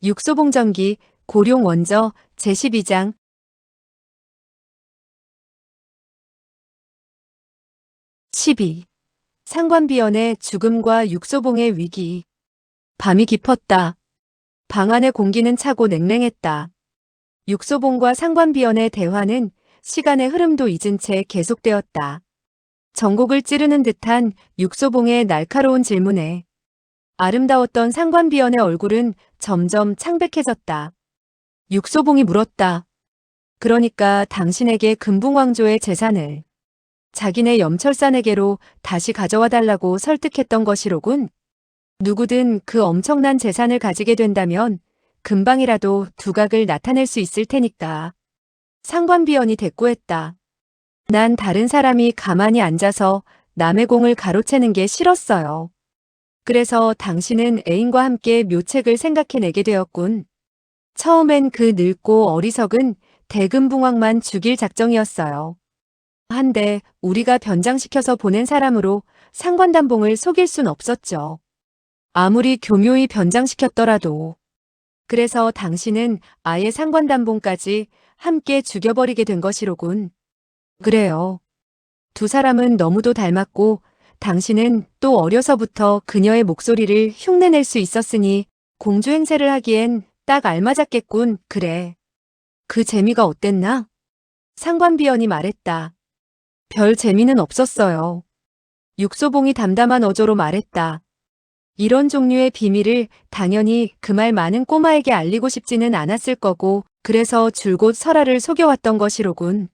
육소봉전기, 고룡원저, 제12장. 12. 상관비연의 죽음과 육소봉의 위기. 밤이 깊었다. 방 안의 공기는 차고 냉랭했다. 육소봉과 상관비연의 대화는 시간의 흐름도 잊은 채 계속되었다. 전곡을 찌르는 듯한 육소봉의 날카로운 질문에 아름다웠던 상관비연의 얼굴은 점점 창백해졌다. 육소봉이 물었다. 그러니까 당신에게 금붕왕조의 재산을 자기네 염철산에게로 다시 가져와 달라고 설득했던 것이로군. 누구든 그 엄청난 재산을 가지게 된다면 금방이라도 두각을 나타낼 수 있을 테니까. 상관비연이 대꾸했다. 난 다른 사람이 가만히 앉아서 남의 공을 가로채는 게 싫었어요. 그래서 당신은 애인과 함께 묘책을 생각해내게 되었군. 처음엔 그 늙고 어리석은 대금붕왕만 죽일 작정이었어요. 한데 우리가 변장시켜서 보낸 사람으로 상관담봉을 속일 순 없었죠. 아무리 교묘히 변장시켰더라도. 그래서 당신은 아예 상관담봉까지 함께 죽여버리게 된 것이로군. 그래요. 두 사람은 너무도 닮았고 당신은 또 어려서부터 그녀의 목소리를 흉내낼 수 있었으니 공주 행세를 하기엔 딱 알맞았겠군. 그래. 그 재미가 어땠나? 상관비연이 말했다. 별 재미는 없었어요. 육소봉이 담담한 어조로 말했다. 이런 종류의 비밀을 당연히 그 말 많은 꼬마에게 알리고 싶지는 않았을 거고 그래서 줄곧 설아를 속여왔던 것이로군.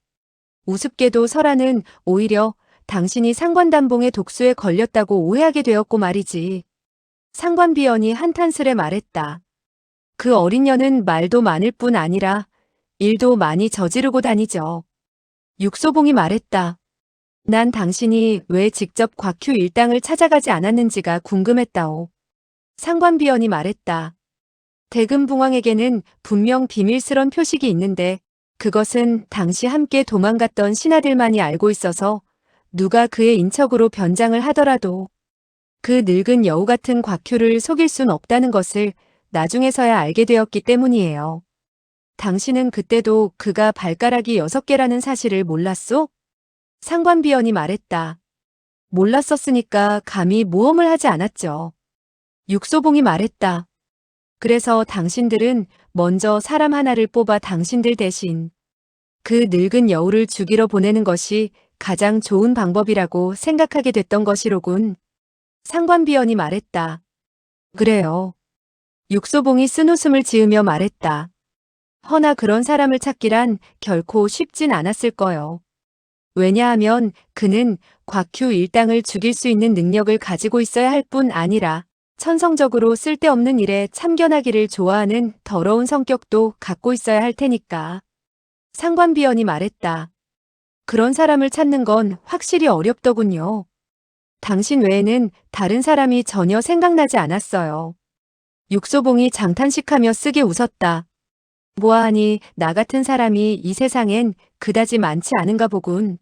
우습게도 설아는 오히려 당신이 상관담봉의 독수에 걸렸다고 오해하게 되었고 말이지. 상관비연이 한탄스레 말했다. 그 어린 년은 말도 많을 뿐 아니라 일도 많이 저지르고 다니죠. 육소봉이 말했다. 난 당신이 왜 직접 곽휴 일당을 찾아가지 않았는지가 궁금했다오. 상관비연이 말했다. 대금붕왕에게는 분명 비밀스런 표식이 있는데 그것은 당시 함께 도망갔던 신하들만이 알고 있어서 누가 그의 인척으로 변장을 하더라도 그 늙은 여우 같은 곽휴를 속일 순 없다는 것을 나중에서야 알게 되었기 때문이에요. 당신은 그때도 그가 발가락이 6개라는 사실을 몰랐소? 상관비연이 말했다. 몰랐었으니까 감히 모험을 하지 않았죠. 육소봉이 말했다. 그래서 당신들은 먼저 사람 하나를 뽑아 당신들 대신 그 늙은 여우를 죽이러 보내는 것이 가장 좋은 방법이라고 생각하게 됐던 것이로군. 상관비연이 말했다. 그래요. 육소봉이 쓴웃음을 지으며 말했다. 허나 그런 사람을 찾기란 결코 쉽진 않았을 거요. 왜냐하면 그는 곽휴 일당을 죽일 수 있는 능력을 가지고 있어야 할 뿐 아니라 천성적으로 쓸데없는 일에 참견하기를 좋아하는 더러운 성격도 갖고 있어야 할 테니까. 상관비연이 말했다. 그런 사람을 찾는 건 확실히 어렵더군요. 당신 외에는 다른 사람이 전혀 생각나지 않았어요. 육소봉이 장탄식하며 쓰게 웃었다. 보아하니 나 같은 사람이 이 세상엔 그다지 많지 않은가 보군.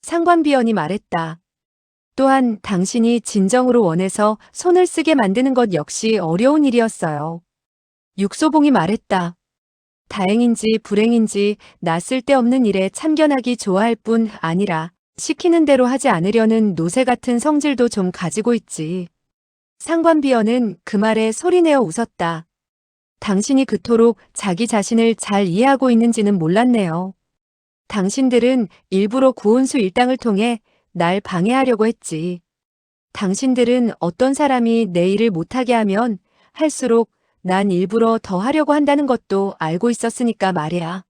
상관비연이 말했다. 또한 당신이 진정으로 원해서 손을 쓰게 만드는 것 역시 어려운 일이었어요. 육소봉이 말했다. 다행인지 불행인지 나 쓸데없는 일에 참견하기 좋아할 뿐 아니라 시키는 대로 하지 않으려는 노새 같은 성질도 좀 가지고 있지. 상관비연은 그 말에 소리내어 웃었다. 당신이 그토록 자기 자신을 잘 이해하고 있는지는 몰랐네요. 당신들은 일부러 구온수 일당을 통해 날 방해하려고 했지. 당신들은 어떤 사람이 내 일을 못하게 하면 할수록 난 일부러 더 하려고 한다는 것도 알고 있었으니까 말이야.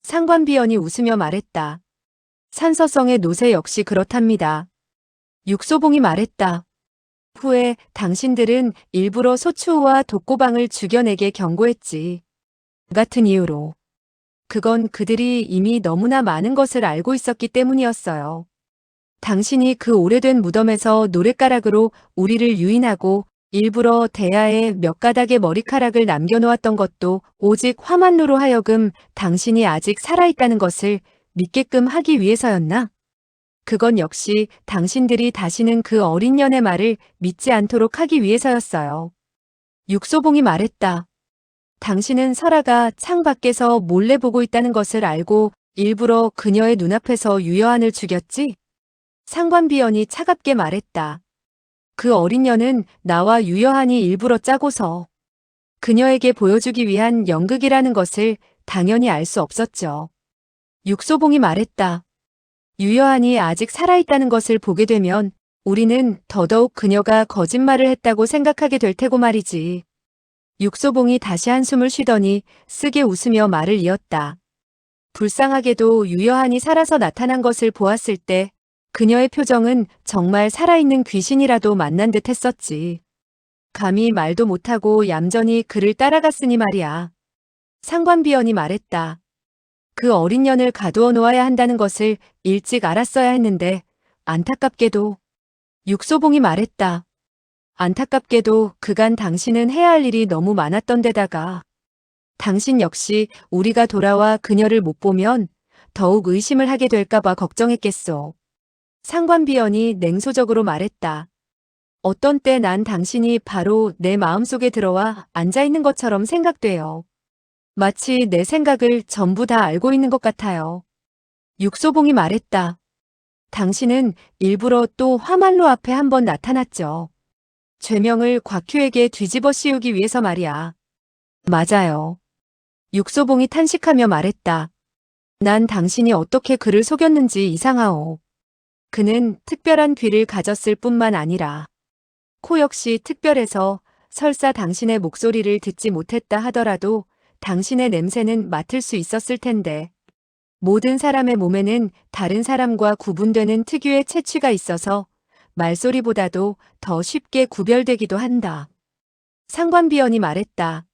상관비연이 웃으며 말했다. 산서성의 노새 역시 그렇답니다. 육소봉이 말했다. 후에 당신들은 일부러 소추우와 독고방을 죽여내게 경고했지. 그 같은 이유로. 그건 그들이 이미 너무나 많은 것을 알고 있었기 때문이었어요. 당신이 그 오래된 무덤에서 노랫가락으로 우리를 유인하고 일부러 대야에 몇 가닥의 머리카락을 남겨놓았던 것도 오직 화만루로 하여금 당신이 아직 살아있다는 것을 믿게끔 하기 위해서였나? 그건 역시 당신들이 다시는 그 어린 년의 말을 믿지 않도록 하기 위해서였어요. 육소봉이 말했다. 당신은 설아가 창 밖에서 몰래 보고 있다는 것을 알고 일부러 그녀의 눈앞에서 유여한을 죽였지? 상관비원이 차갑게 말했다. 그 어린 년은 나와 유여한이 일부러 짜고서 그녀에게 보여주기 위한 연극이라는 것을 당연히 알 수 없었죠. 육소봉이 말했다. 유여한이 아직 살아있다는 것을 보게 되면 우리는 더더욱 그녀가 거짓말을 했다고 생각하게 될 테고 말이지. 육소봉이 다시 한숨을 쉬더니 쓰게 웃으며 말을 이었다. 불쌍하게도 유여한이 살아서 나타난 것을 보았을 때 그녀의 표정은 정말 살아있는 귀신이라도 만난 듯 했었지. 감히 말도 못하고 얌전히 그를 따라갔으니 말이야. 상관비원이 말했다. 그 어린 년을 가두어 놓아야 한다는 것을 일찍 알았어야 했는데 안타깝게도. 육소봉이 말했다. 안타깝게도 그간 당신은 해야 할 일이 너무 많았던 데다가 당신 역시 우리가 돌아와 그녀를 못 보면 더욱 의심을 하게 될까봐 걱정했겠소. 상관비원이 냉소적으로 말했다. 어떤 때 난 당신이 바로 내 마음속에 들어와 앉아있는 것처럼 생각돼요. 마치 내 생각을 전부 다 알고 있는 것 같아요. 육소봉이 말했다. 당신은 일부러 또 화만로 앞에 한번 나타났죠. 죄명을 곽휴에게 뒤집어 씌우기 위해서 말이야. 맞아요. 육소봉이 탄식하며 말했다. 난 당신이 어떻게 그를 속였는지 이상하오. 그는 특별한 귀를 가졌을 뿐만 아니라 코 역시 특별해서 설사 당신의 목소리를 듣지 못했다 하더라도 당신의 냄새는 맡을 수 있었을 텐데 모든 사람의 몸에는 다른 사람과 구분되는 특유의 체취가 있어서 말소리보다도 더 쉽게 구별되기도 한다. 상관비원이 말했다.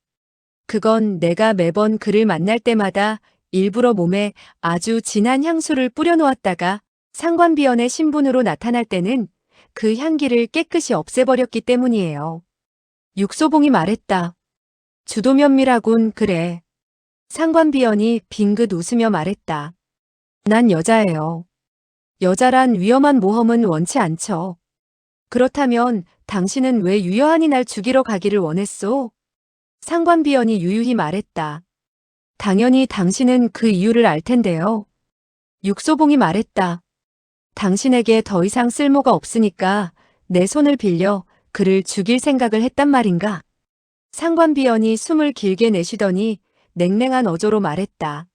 그건 내가 매번 그를 만날 때마다 일부러 몸에 아주 진한 향수를 뿌려놓았다가 상관비원의 신분으로 나타날 때는 그 향기를 깨끗이 없애버렸기 때문이에요. 육소봉이 말했다. 주도면밀하군 그래. 상관비원이 빙긋 웃으며 말했다. 난 여자예요. 여자란 위험한 모험은 원치 않죠. 그렇다면 당신은 왜 유여한이 날 죽이러 가기를 원했소? 상관비원이 유유히 말했다. 당연히 당신은 그 이유를 알 텐데요. 육소봉이 말했다. 당신에게 더 이상 쓸모가 없으니까 내 손을 빌려 그를 죽일 생각을 했단 말인가? 상관비원이 숨을 길게 내쉬더니 냉랭한 어조로 말했다.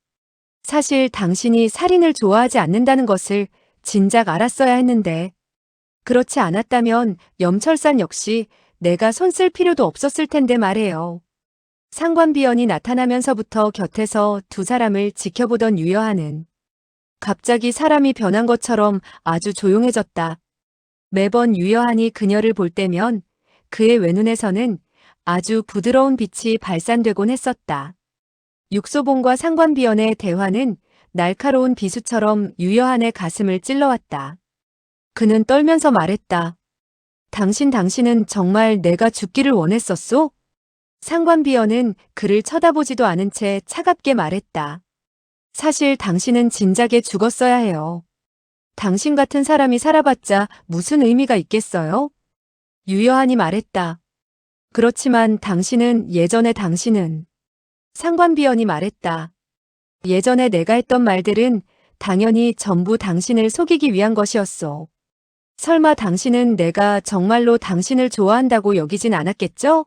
사실 당신이 살인을 좋아하지 않는다는 것을 진작 알았어야 했는데 그렇지 않았다면 염철산 역시 내가 손 쓸 필요도 없었을 텐데 말해요. 상관비원이 나타나면서부터 곁에서 두 사람을 지켜보던 유여한은 갑자기 사람이 변한 것처럼 아주 조용해졌다. 매번 유여한이 그녀를 볼 때면 그의 외눈에서는 아주 부드러운 빛이 발산되곤 했었다. 육소봉과 상관비원의 대화는 날카로운 비수처럼 유여한의 가슴을 찔러왔다. 그는 떨면서 말했다. 당신은 정말 내가 죽기를 원했었소? 상관비원은 그를 쳐다보지도 않은 채 차갑게 말했다. 사실 당신은 진작에 죽었어야 해요. 당신 같은 사람이 살아봤자 무슨 의미가 있겠어요? 유여한이 말했다. 그렇지만 당신은 상관비원이 말했다. 예전에 내가 했던 말들은 당연히 전부 당신을 속이기 위한 것이었소. 설마 당신은 내가 정말로 당신을 좋아한다고 여기진 않았겠죠?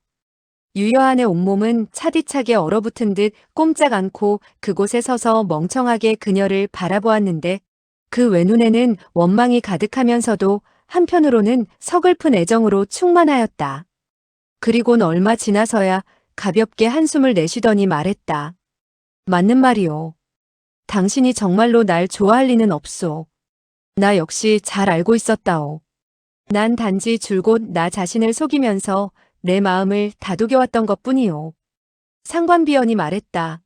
유여한의 온몸은 차디차게 얼어붙은 듯 꼼짝 않고 그곳에 서서 멍청하게 그녀를 바라보았는데 그 외눈에는 원망이 가득하면서도 한편으로는 서글픈 애정으로 충만하였다. 그리곤 얼마 지나서야 가볍게 한숨을 내쉬더니 말했다. 맞는 말이오. 당신이 정말로 날 좋아할 리는 없소. 나 역시 잘 알고 있었다오. 난 단지 줄곧 나 자신을 속이면서 내 마음을 다독여왔던 것뿐이오. 상관비원이 말했다.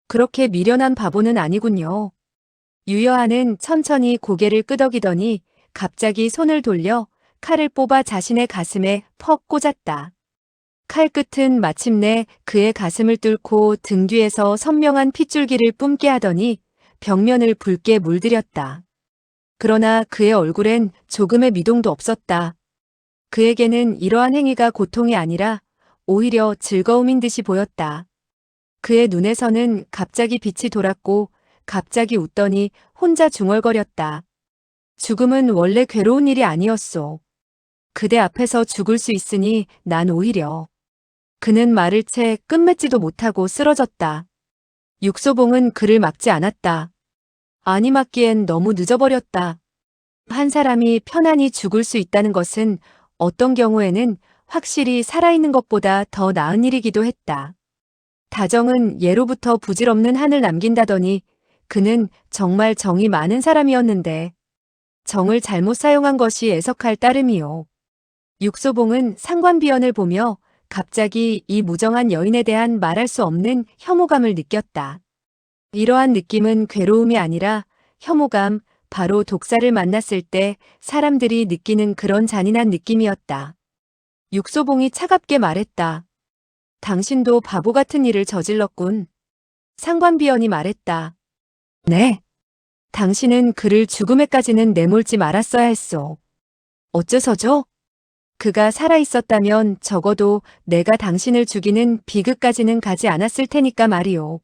그렇게 미련한 바보는 아니군요. 유여한은 천천히 고개를 끄덕이더니 갑자기 손을 돌려 칼을 뽑아 자신의 가슴에 퍽 꽂았다. 칼 끝은 마침내 그의 가슴을 뚫고 등 뒤에서 선명한 핏줄기를 뿜게 하더니 벽면을 붉게 물들였다. 그러나 그의 얼굴엔 조금의 미동도 없었다. 그에게는 이러한 행위가 고통이 아니라 오히려 즐거움인 듯이 보였다. 그의 눈에서는 갑자기 빛이 돌았고 갑자기 웃더니 혼자 중얼거렸다. 죽음은 원래 괴로운 일이 아니었소. 그대 앞에서 죽을 수 있으니 난 오히려. 그는 말을 채 끝맺지도 못하고 쓰러졌다. 육소봉은 그를 막지 않았다. 아니 막기엔 너무 늦어버렸다. 한 사람이 편안히 죽을 수 있다는 것은 어떤 경우에는 확실히 살아있는 것보다 더 나은 일이기도 했다. 다정은 예로부터 부질없는 한을 남긴다더니 그는 정말 정이 많은 사람이었는데 정을 잘못 사용한 것이 애석할 따름이요. 육소봉은 상관비원을 보며 갑자기 이 무정한 여인에 대한 말할 수 없는 혐오감을 느꼈다. 이러한 느낌은 괴로움이 아니라 혐오감, 바로 독사를 만났을 때 사람들이 느끼는 그런 잔인한 느낌이었다. 육소봉이 차갑게 말했다. 당신도 바보 같은 일을 저질렀군. 상관비원이 말했다. 네. 당신은 그를 죽음에까지는 내몰지 말았어야 했소. 어째서죠? 그가 살아있었다면 적어도 내가 당신을 죽이는 비극까지는 가지 않았을 테니까 말이오.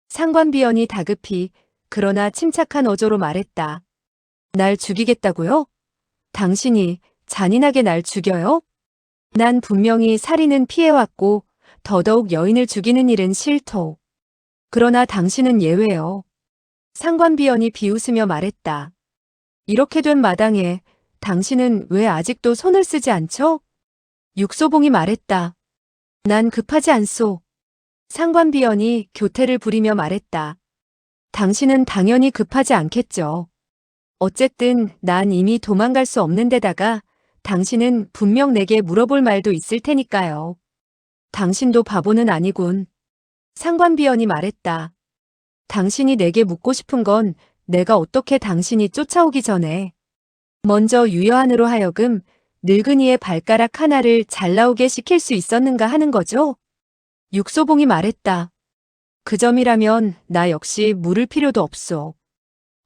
상관비원이 다급히 그러나 침착한 어조로 말했다. 날 죽이겠다고요? 당신이 잔인하게 날 죽여요? 난 분명히 살인은 피해왔고 더더욱 여인을 죽이는 일은 싫소. 그러나 당신은 예외요. 상관비원이 비웃으며 말했다. 이렇게 된 마당에 당신은 왜 아직도 손을 쓰지 않죠? 육소봉이 말했다. 난 급하지 않소. 상관비원이 교태를 부리며 말했다. 당신은 당연히 급하지 않겠죠. 어쨌든 난 이미 도망갈 수 없는 데다가 당신은 분명 내게 물어볼 말도 있을 테니까요. 당신도 바보는 아니군. 상관비원이 말했다. 당신이 내게 묻고 싶은 건 내가 어떻게 당신이 쫓아오기 전에 먼저 유여한으로 하여금 늙은이의 발가락 하나를 잘 나오게 시킬 수 있었는가 하는 거죠? 육소봉이 말했다. 그 점이라면 나 역시 물을 필요도 없소.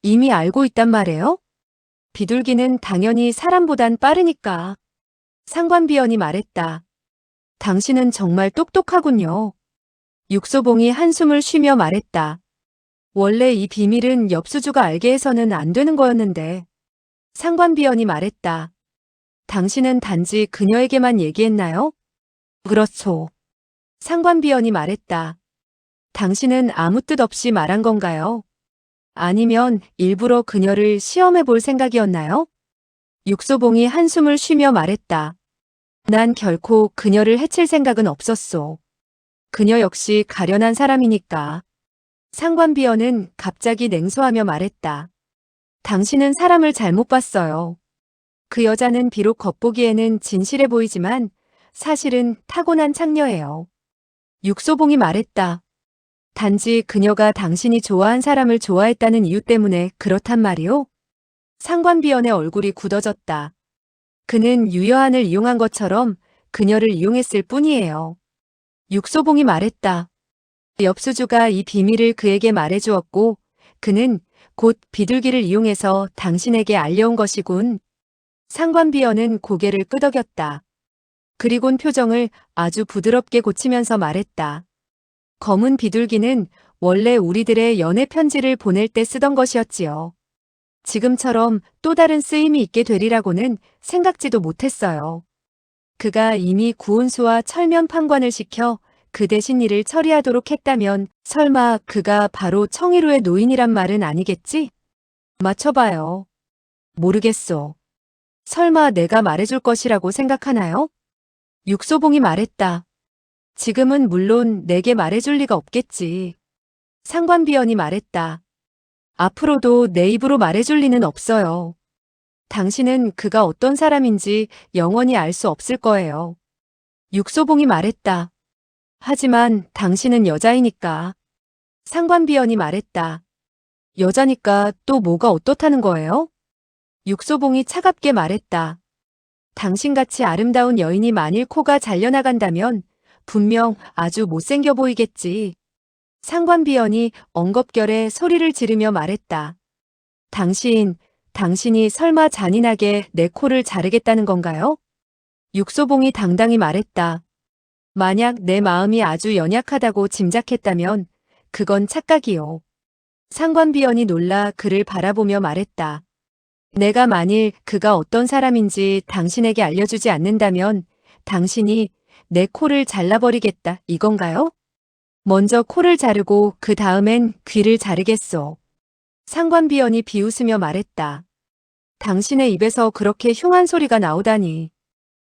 이미 알고 있단 말이에요? 비둘기는 당연히 사람보단 빠르니까. 상관비원이 말했다. 당신은 정말 똑똑하군요. 육소봉이 한숨을 쉬며 말했다. 원래 이 비밀은 엽수주가 알게 해서는 안 되는 거였는데. 상관비원이 말했다. 당신은 단지 그녀에게만 얘기했나요? 그렇소. 상관비원이 말했다. 당신은 아무 뜻 없이 말한 건가요? 아니면 일부러 그녀를 시험해 볼 생각이었나요? 육소봉이 한숨을 쉬며 말했다. 난 결코 그녀를 해칠 생각은 없었소. 그녀 역시 가련한 사람이니까. 상관비원은 갑자기 냉소하며 말했다. 당신은 사람을 잘못 봤어요. 그 여자는 비록 겉보기에는 진실해 보이지만 사실은 타고난 창녀예요. 육소봉이 말했다. 단지 그녀가 당신이 좋아한 사람을 좋아했다는 이유 때문에 그렇단 말이오? 상관비원의 얼굴이 굳어졌다. 그는 유여한을 이용한 것처럼 그녀를 이용했을 뿐이에요. 육소봉이 말했다. 엽수주가 이 비밀을 그에게 말해주었고 그는 곧 비둘기를 이용해서 당신에게 알려온 것이군. 상관비원은 고개를 끄덕였다. 그리곤 표정을 아주 부드럽게 고치면서 말했다. 검은 비둘기는 원래 우리들의 연애 편지를 보낼 때 쓰던 것이었지요. 지금처럼 또 다른 쓰임이 있게 되리라고는 생각지도 못했어요. 그가 이미 구운수와 철면 판관을 시켜 그 대신 일을 처리하도록 했다면 설마 그가 바로 청이루의 노인이란 말은 아니겠지? 맞춰봐요. 모르겠소. 설마 내가 말해줄 것이라고 생각하나요? 육소봉이 말했다. 지금은 물론 내게 말해줄 리가 없겠지. 상관비원이 말했다. 앞으로도 내 입으로 말해줄 리는 없어요. 당신은 그가 어떤 사람인지 영원히 알 수 없을 거예요. 육소봉이 말했다. 하지만 당신은 여자이니까. 상관비원이 말했다. 여자니까 또 뭐가 어떻다는 거예요? 육소봉이 차갑게 말했다. 당신같이 아름다운 여인이 만일 코가 잘려나간다면 분명 아주 못생겨 보이겠지. 상관비원이 엉겁결에 소리를 지르며 말했다. 당신이 설마 잔인하게 내 코를 자르겠다는 건가요? 육소봉이 당당히 말했다. 만약 내 마음이 아주 연약하다고 짐작했다면 그건 착각이요. 상관비원이 놀라 그를 바라보며 말했다. 내가 만일 그가 어떤 사람인지 당신에게 알려주지 않는다면 당신이 내 코를 잘라버리겠다 이건가요? 먼저 코를 자르고 그 다음엔 귀를 자르겠소. 상관비원이 비웃으며 말했다. 당신의 입에서 그렇게 흉한 소리가 나오다니.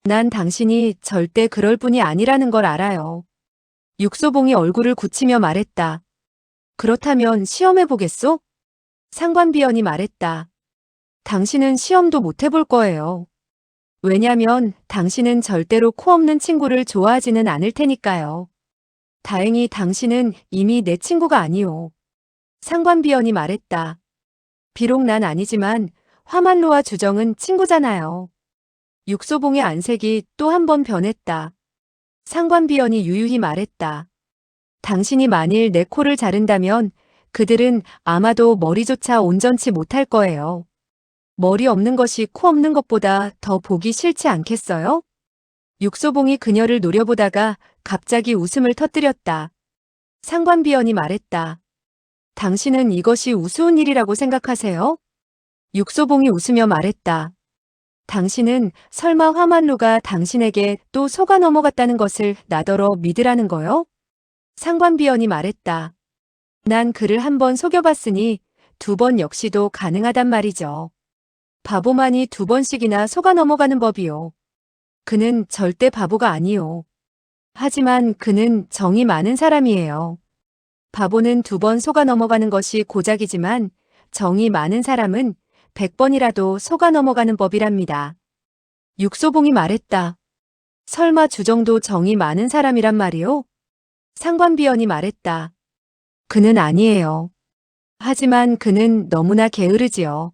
난 당신이 절대 그럴 분이 아니라는 걸 알아요. 육소봉이 얼굴을 굳히며 말했다. 그렇다면 시험해보겠소? 상관비원이 말했다. 당신은 시험도 못 해볼 거예요. 왜냐면 당신은 절대로 코 없는 친구를 좋아하지는 않을 테니까요. 다행히 당신은 이미 내 친구가 아니오. 상관비원이 말했다. 비록 난 아니지만 화만로와 주정은 친구잖아요. 육소봉의 안색이 또 한 번 변했다. 상관비원이 유유히 말했다. 당신이 만일 내 코를 자른다면 그들은 아마도 머리조차 온전치 못할 거예요. 머리 없는 것이 코 없는 것보다 더 보기 싫지 않겠어요? 육소봉이 그녀를 노려보다가 갑자기 웃음을 터뜨렸다. 상관비원이 말했다. 당신은 이것이 우스운 일이라고 생각하세요? 육소봉이 웃으며 말했다. 당신은 설마 화만루가 당신에게 또 속아 넘어갔다는 것을 나더러 믿으라는 거요? 상관비원이 말했다. 난 그를 한 번 속여봤으니 두 번 역시도 가능하단 말이죠. 바보만이 두 번씩이나 속아 넘어가는 법이요. 그는 절대 바보가 아니요. 하지만 그는 정이 많은 사람이에요. 바보는 두 번 속아 넘어가는 것이 고작이지만 정이 많은 사람은 100번이라도 속아 넘어가는 법이랍니다. 육소봉이 말했다. 설마 주정도 정이 많은 사람이란 말이오? 상관비원이 말했다. 그는 아니에요. 하지만 그는 너무나 게으르지요.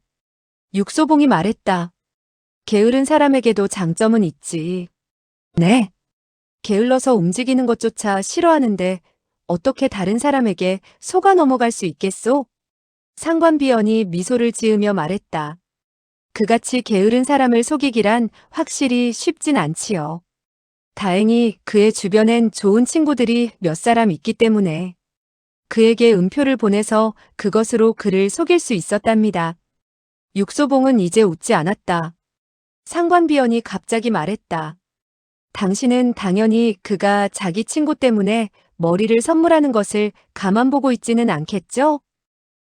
육소봉이 말했다. 게으른 사람에게도 장점은 있지. 네. 게을러서 움직이는 것조차 싫어하는데 어떻게 다른 사람에게 속아 넘어갈 수 있겠소? 상관비원이 미소를 지으며 말했다. 그같이 게으른 사람을 속이기란 확실히 쉽진 않지요. 다행히 그의 주변엔 좋은 친구들이 몇 사람 있기 때문에 그에게 음표를 보내서 그것으로 그를 속일 수 있었답니다. 육소봉은 이제 웃지 않았다. 상관비원이 갑자기 말했다. 당신은 당연히 그가 자기 친구 때문에 머리를 선물하는 것을 가만 보고 있지는 않겠죠?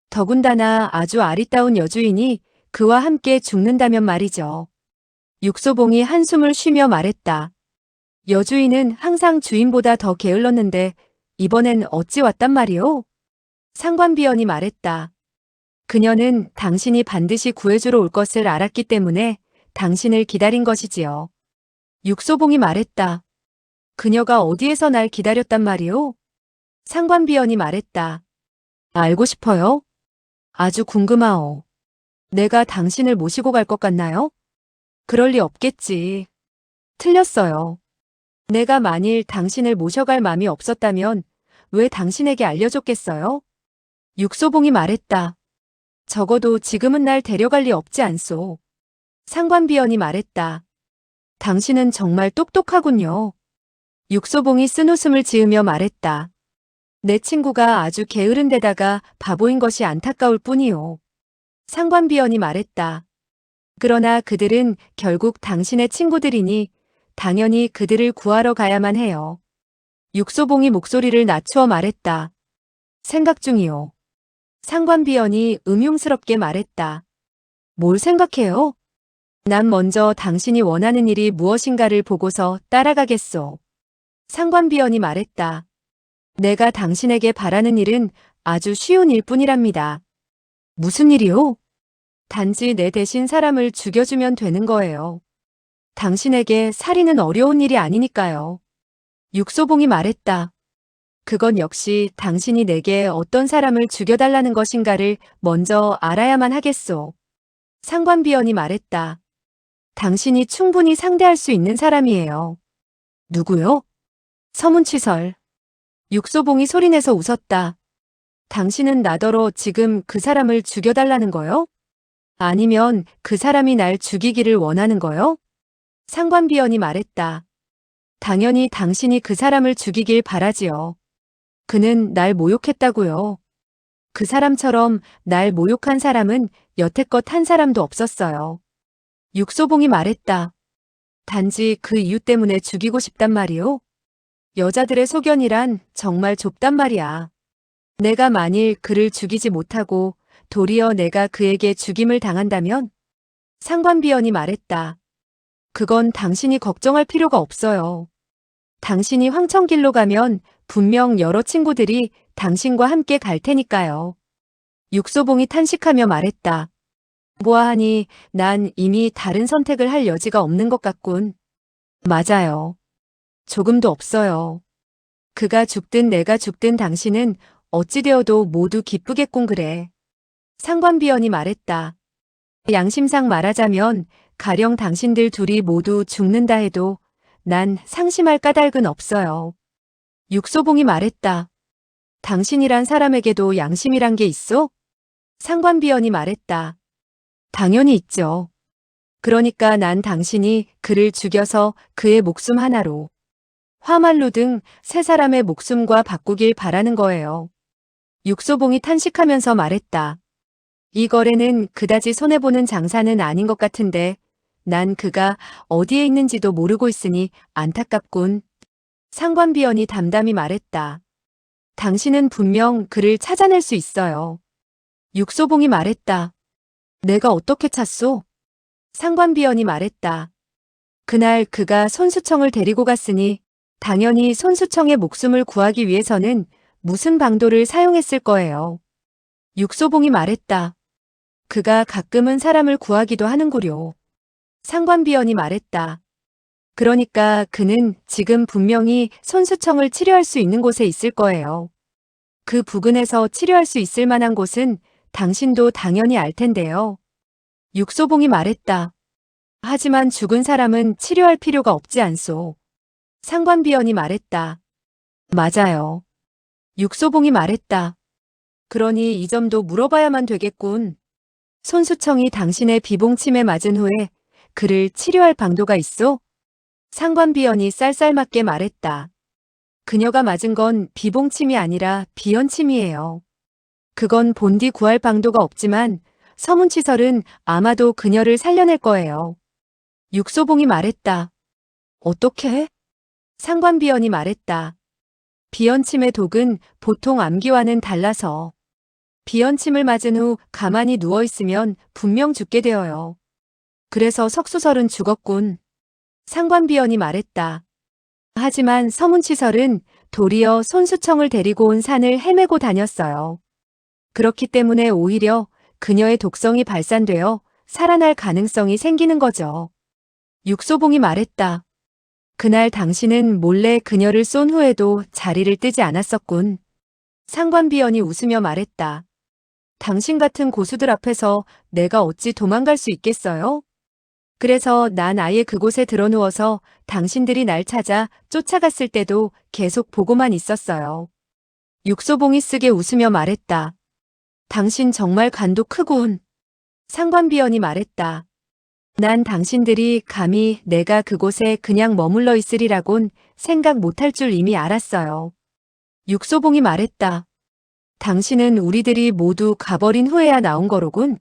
더군다나 아주 아리따운 여주인이 그와 함께 죽는다면 말이죠. 육소봉이 한숨을 쉬며 말했다. 여주인은 항상 주인보다 더 게을렀는데 이번엔 어찌 왔단 말이오? 상관비원이 말했다. 그녀는 당신이 반드시 구해주러 올 것을 알았기 때문에 당신을 기다린 것이지요. 육소봉이 말했다. 그녀가 어디에서 날 기다렸단 말이오? 상관비원이 말했다. 알고 싶어요? 아주 궁금하오. 내가 당신을 모시고 갈 것 같나요? 그럴 리 없겠지. 틀렸어요. 내가 만일 당신을 모셔갈 마음이 없었다면 왜 당신에게 알려줬겠어요? 육소봉이 말했다. 적어도 지금은 날 데려갈 리 없지 않소. 상관비원이 말했다. 당신은 정말 똑똑하군요. 육소봉이 쓴웃음을 지으며 말했다. 내 친구가 아주 게으른 데다가 바보인 것이 안타까울 뿐이요. 상관비원이 말했다. 그러나 그들은 결국 당신의 친구들이니 당연히 그들을 구하러 가야만 해요. 육소봉이 목소리를 낮추어 말했다. 생각 중이요. 상관비원이 음흉스럽게 말했다. 뭘 생각해요? 난 먼저 당신이 원하는 일이 무엇인가를 보고서 따라가겠소. 상관비원이 말했다. 내가 당신에게 바라는 일은 아주 쉬운 일뿐이랍니다. 무슨 일이요? 단지 내 대신 사람을 죽여주면 되는 거예요. 당신에게 살인은 어려운 일이 아니니까요. 육소봉이 말했다. 그건 역시 당신이 내게 어떤 사람을 죽여달라는 것인가를 먼저 알아야만 하겠소. 상관비원이 말했다. 당신이 충분히 상대할 수 있는 사람이에요. 누구요? 서문치설. 육소봉이 소리내서 웃었다. 당신은 나더러 지금 그 사람을 죽여달라는 거요? 아니면 그 사람이 날 죽이기를 원하는 거요? 상관비원이 말했다. 당연히 당신이 그 사람을 죽이길 바라지요. 그는 날 모욕했다고요. 그 사람처럼 날 모욕한 사람은 여태껏 한 사람도 없었어요. 육소봉이 말했다. 단지 그 이유 때문에 죽이고 싶단 말이오? 여자들의 소견이란 정말 좁단 말이야. 내가 만일 그를 죽이지 못하고 도리어 내가 그에게 죽임을 당한다면? 상관비원이 말했다. 그건 당신이 걱정할 필요가 없어요. 당신이 황천길로 가면 분명 여러 친구들이 당신과 함께 갈 테니까요. 육소봉이 탄식하며 말했다. 보아하니 난 이미 다른 선택을 할 여지가 없는 것 같군. 맞아요. 조금도 없어요. 그가 죽든 내가 죽든 당신은 어찌 되어도 모두 기쁘겠군 그래. 상관비원이 말했다. 양심상 말하자면 가령 당신들 둘이 모두 죽는다 해도 난 상심할 까닭은 없어요. 육소봉이 말했다. 당신이란 사람에게도 양심이란 게 있어? 상관비원이 말했다. 당연히 있죠. 그러니까 난 당신이 그를 죽여서 그의 목숨 하나로 화말로 등 세 사람의 목숨과 바꾸길 바라는 거예요. 육소봉이 탄식하면서 말했다. 이 거래는 그다지 손해보는 장사는 아닌 것 같은데 난 그가 어디에 있는지도 모르고 있으니 안타깝군. 상관비원이 담담히 말했다. 당신은 분명 그를 찾아낼 수 있어요. 육소봉이 말했다. 내가 어떻게 찾소? 상관비원이 말했다. 그날 그가 손수청을 데리고 갔으니 당연히 손수청의 목숨을 구하기 위해서는 무슨 방도를 사용했을 거예요. 육소봉이 말했다. 그가 가끔은 사람을 구하기도 하는구려. 상관비원이 말했다. 그러니까 그는 지금 분명히 손수청을 치료할 수 있는 곳에 있을 거예요. 그 부근에서 치료할 수 있을 만한 곳은 당신도 당연히 알 텐데요. 육소봉이 말했다. 하지만 죽은 사람은 치료할 필요가 없지 않소. 상관비원이 말했다. 맞아요. 육소봉이 말했다. 그러니 이 점도 물어봐야만 되겠군. 손수청이 당신의 비봉침에 맞은 후에 그를 치료할 방도가 있소? 상관비원이 쌀쌀맞게 말했다. 그녀가 맞은 건 비봉침이 아니라 비연침이에요. 그건 본디 구할 방도가 없지만 서문치설은 아마도 그녀를 살려낼 거예요. 육소봉이 말했다. 어떻게? 상관비원이 말했다. 비연침의 독은 보통 암기와는 달라서 비연침을 맞은 후 가만히 누워있으면 분명 죽게 되어요. 그래서 석수설은 죽었군. 상관비원이 말했다. 하지만 서문치설은 도리어 손수청을 데리고 온 산을 헤매고 다녔어요. 그렇기 때문에 오히려 그녀의 독성이 발산되어 살아날 가능성이 생기는 거죠. 육소봉이 말했다. 그날 당신은 몰래 그녀를 쏜 후에도 자리를 뜨지 않았었군. 상관비원이 웃으며 말했다. 당신 같은 고수들 앞에서 내가 어찌 도망갈 수 있겠어요? 그래서 난 아예 그곳에 드러누워서 당신들이 날 찾아 쫓아갔을 때도 계속 보고만 있었어요. 육소봉이 쓰게 웃으며 말했다. 당신 정말 간도 크군. 상관비원이 말했다. 난 당신들이 감히 내가 그곳에 그냥 머물러 있으리라곤 생각 못할 줄 이미 알았어요. 육소봉이 말했다. 당신은 우리들이 모두 가버린 후에야 나온 거로군.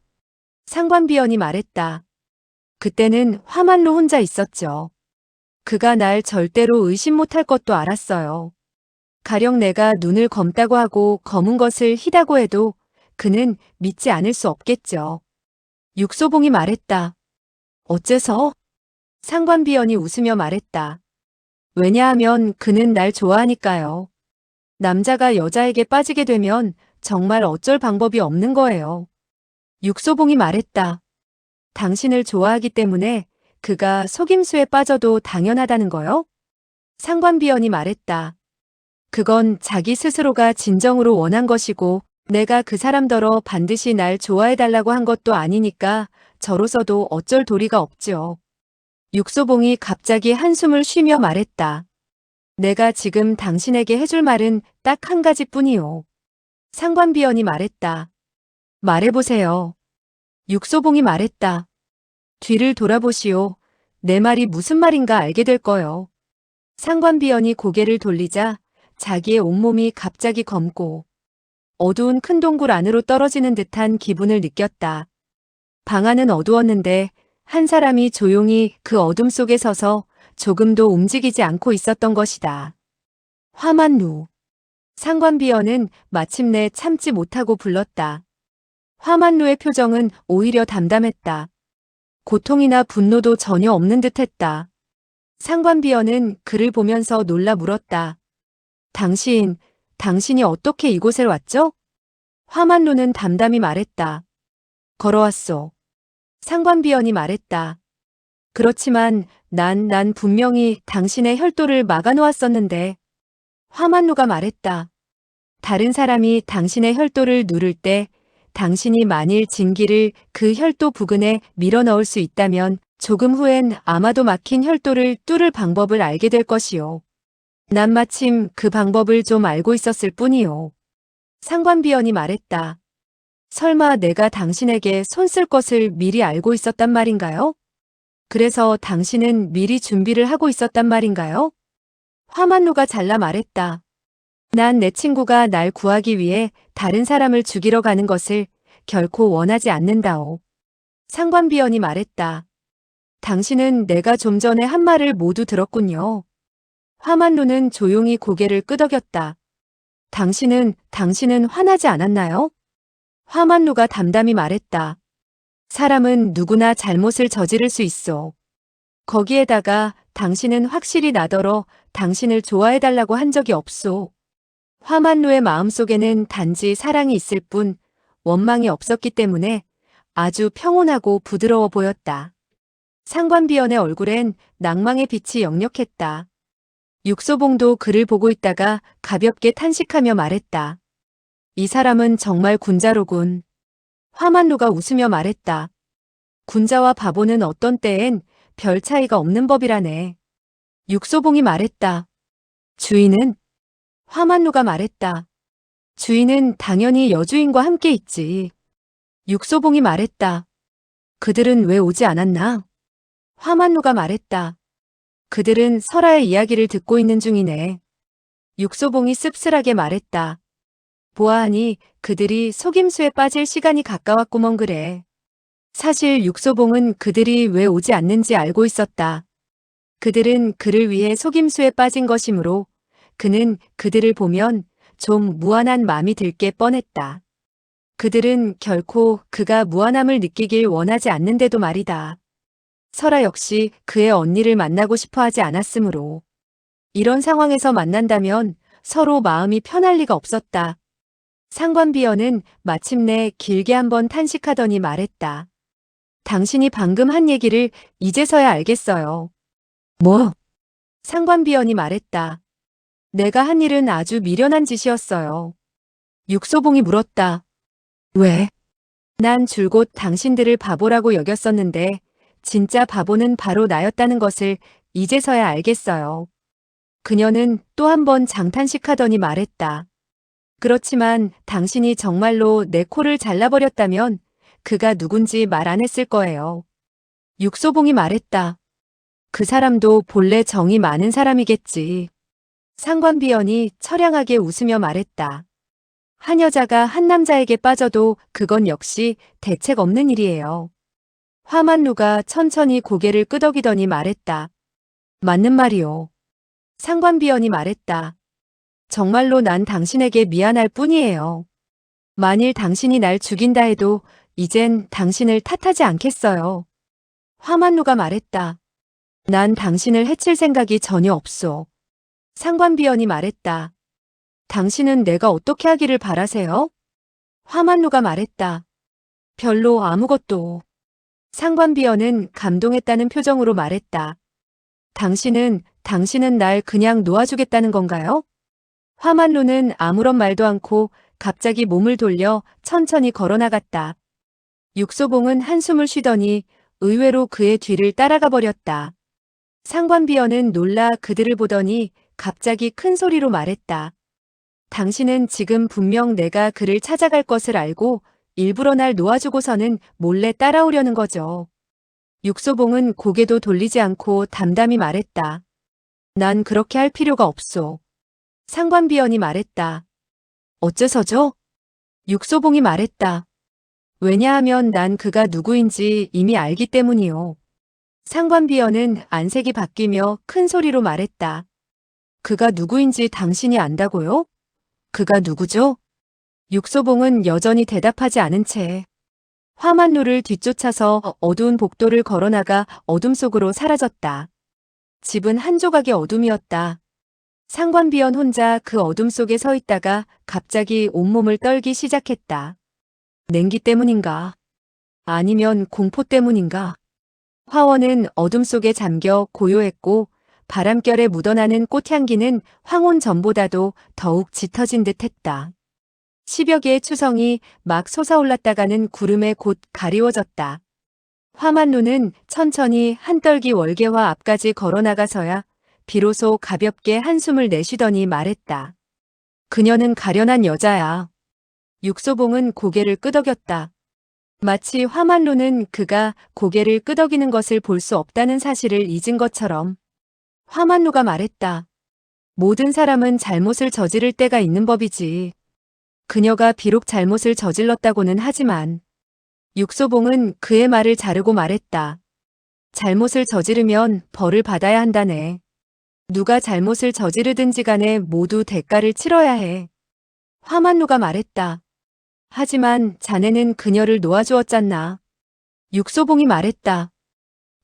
상관비원이 말했다. 그때는 화말로 혼자 있었죠. 그가 날 절대로 의심 못할 것도 알았어요. 가령 내가 눈을 검다고 하고 검은 것을 희다고 해도 그는 믿지 않을 수 없겠죠. 육소봉이 말했다. 어째서? 상관비원이 웃으며 말했다. 왜냐하면 그는 날 좋아하니까요. 남자가 여자에게 빠지게 되면 정말 어쩔 방법이 없는 거예요. 육소봉이 말했다. 당신을 좋아하기 때문에 그가 속임수에 빠져도 당연하다는 거요? 상관비원이 말했다. 그건 자기 스스로가 진정으로 원한 것이고 내가 그 사람더러 반드시 날 좋아해달라고 한 것도 아니니까 저로서도 어쩔 도리가 없지요. 육소봉이 갑자기 한숨을 쉬며 말했다. 내가 지금 당신에게 해줄 말은 딱 한 가지뿐이요. 상관비원이 말했다. 말해보세요. 육소봉이 말했다. 뒤를 돌아보시오. 내 말이 무슨 말인가 알게 될 거요. 상관비원이 고개를 돌리자 자기의 온몸이 갑자기 검고 어두운 큰 동굴 안으로 떨어지는 듯한 기분을 느꼈다. 방 안은 어두웠는데 한 사람이 조용히 그 어둠 속에 서서 조금도 움직이지 않고 있었던 것이다. 화만루. 상관비원은 마침내 참지 못하고 불렀다. 화만루의 표정은 오히려 담담했다. 고통이나 분노도 전혀 없는 듯했다. 상관비원은 그를 보면서 놀라 물었다. 당신이 어떻게 이곳에 왔죠? 화만루는 담담히 말했다. 걸어왔소. 상관비원이 말했다. 그렇지만 난 분명히 당신의 혈도를 막아놓았었는데. 화만루가 말했다. 다른 사람이 당신의 혈도를 누를 때 당신이 만일 진기를 그 혈도 부근에 밀어넣을 수 있다면 조금 후엔 아마도 막힌 혈도를 뚫을 방법을 알게 될 것이요. 난 마침 그 방법을 좀 알고 있었을 뿐이요. 상관비원이 말했다. 설마 내가 당신에게 손 쓸 것을 미리 알고 있었단 말인가요? 그래서 당신은 미리 준비를 하고 있었단 말인가요? 화만루가 잘라 말했다. 난 내 친구가 날 구하기 위해 다른 사람을 죽이러 가는 것을 결코 원하지 않는다오. 상관비원이 말했다. 당신은 내가 좀 전에 한 말을 모두 들었군요. 화만루는 조용히 고개를 끄덕였다. 당신은 화나지 않았나요? 화만루가 담담히 말했다. 사람은 누구나 잘못을 저지를 수 있어. 거기에다가 당신은 확실히 나더러 당신을 좋아해달라고 한 적이 없소. 화만루의 마음속에는 단지 사랑이 있을 뿐 원망이 없었기 때문에 아주 평온하고 부드러워 보였다. 상관비원의 얼굴엔 낭망의 빛이 역력했다. 육소봉도 그를 보고 있다가 가볍게 탄식하며 말했다. 이 사람은 정말 군자로군. 화만루가 웃으며 말했다. 군자와 바보는 어떤 때엔 별 차이가 없는 법이라네. 육소봉이 말했다. 주인은? 화만루가 말했다. 주인은 당연히 여주인과 함께 있지. 육소봉이 말했다. 그들은 왜 오지 않았나? 화만루가 말했다. 그들은 설아의 이야기를 듣고 있는 중이네. 육소봉이 씁쓸하게 말했다. 보아하니 그들이 속임수에 빠질 시간이 가까웠구먼 그래. 사실 육소봉은 그들이 왜 오지 않는지 알고 있었다. 그들은 그를 위해 속임수에 빠진 것이므로 그는 그들을 보면 좀 무안한 마음이 들게 뻔했다. 그들은 결코 그가 무안함을 느끼길 원하지 않는데도 말이다. 설아 역시 그의 언니를 만나고 싶어 하지 않았으므로. 이런 상황에서 만난다면 서로 마음이 편할 리가 없었다. 상관비원은 마침내 길게 한번 탄식하더니 말했다. 당신이 방금 한 얘기를 이제서야 알겠어요. 뭐? 상관비원이 말했다. 내가 한 일은 아주 미련한 짓이었어요. 육소봉이 물었다. 왜? 난 줄곧 당신들을 바보라고 여겼었는데 진짜 바보는 바로 나였다는 것을 이제서야 알겠어요. 그녀는 또 한 번 장탄식하더니 말했다. 그렇지만 당신이 정말로 내 코를 잘라버렸다면 그가 누군지 말 안 했을 거예요. 육소봉이 말했다. 그 사람도 본래 정이 많은 사람이겠지. 상관비원이 처량하게 웃으며 말했다. 한 여자가 한 남자에게 빠져도 그건 역시 대책 없는 일이에요. 화만루가 천천히 고개를 끄덕이더니 말했다. 맞는 말이요. 상관비원이 말했다. 정말로 난 당신에게 미안할 뿐이에요. 만일 당신이 날 죽인다 해도 이젠 당신을 탓하지 않겠어요. 화만루가 말했다. 난 당신을 해칠 생각이 전혀 없소. 상관비원이 말했다. 당신은 내가 어떻게 하기를 바라세요? 화만루가 말했다. 별로 아무것도. 상관비원은 감동했다는 표정으로 말했다. 당신은 날 그냥 놓아주겠다는 건가요? 화만루는 아무런 말도 않고 갑자기 몸을 돌려 천천히 걸어나갔다. 육소봉은 한숨을 쉬더니 의외로 그의 뒤를 따라가 버렸다. 상관비원은 놀라 그들을 보더니 갑자기 큰 소리로 말했다. 당신은 지금 분명 내가 그를 찾아갈 것을 알고 일부러 날 놓아주고서는 몰래 따라오려는 거죠. 육소봉은 고개도 돌리지 않고 담담히 말했다. 난 그렇게 할 필요가 없소. 상관비원이 말했다. 어째서죠? 육소봉이 말했다. 왜냐하면 난 그가 누구인지 이미 알기 때문이요. 상관비원은 안색이 바뀌며 큰 소리로 말했다. 그가 누구인지 당신이 안다고요? 그가 누구죠? 육소봉은 여전히 대답하지 않은 채 화만루를 뒤쫓아서 어두운 복도를 걸어나가 어둠 속으로 사라졌다. 집은 한 조각의 어둠이었다. 상관비원 혼자 그 어둠 속에 서 있다가 갑자기 온몸을 떨기 시작했다. 냉기 때문인가? 아니면 공포 때문인가? 화원은 어둠 속에 잠겨 고요했고 바람결에 묻어나는 꽃향기는 황혼 전보다도 더욱 짙어진 듯했다. 10여 개의 추성이 막 솟아올랐다가는 구름에 곧 가리워졌다. 화만루는 천천히 한떨기 월계화 앞까지 걸어나가서야 비로소 가볍게 한숨을 내쉬더니 말했다. 그녀는 가련한 여자야. 육소봉은 고개를 끄덕였다. 마치 화만루는 그가 고개를 끄덕이는 것을 볼 수 없다는 사실을 잊은 것처럼. 화만루가 말했다. 모든 사람은 잘못을 저지를 때가 있는 법이지. 그녀가 비록 잘못을 저질렀다고는 하지만 육소봉은 그의 말을 자르고 말했다. 잘못을 저지르면 벌을 받아야 한다네. 누가 잘못을 저지르든지 간에 모두 대가를 치러야 해. 화만루가 말했다. 하지만 자네는 그녀를 놓아주었잖나. 육소봉이 말했다.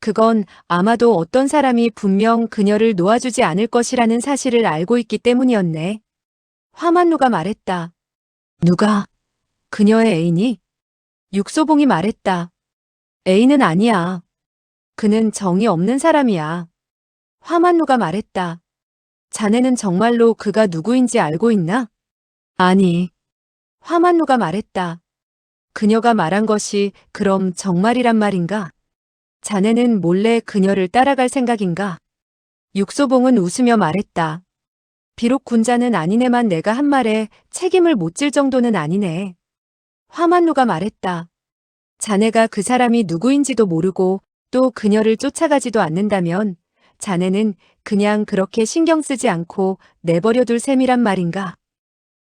그건 아마도 어떤 사람이 분명 그녀를 놓아주지 않을 것이라는 사실을 알고 있기 때문이었네. 화만루가 말했다. 누가? 그녀의 애인이? 육소봉이 말했다. 애인은 아니야. 그는 정이 없는 사람이야. 화만루가 말했다. 자네는 정말로 그가 누구인지 알고 있나? 아니. 화만루가 말했다. 그녀가 말한 것이 그럼 정말이란 말인가? 자네는 몰래 그녀를 따라갈 생각인가? 육소봉은 웃으며 말했다. 비록 군자는 아니네만 내가 한 말에 책임을 못 질 정도는 아니네. 화만루가 말했다. 자네가 그 사람이 누구인지도 모르고 또 그녀를 쫓아가지도 않는다면 자네는 그냥 그렇게 신경 쓰지 않고 내버려둘 셈이란 말인가?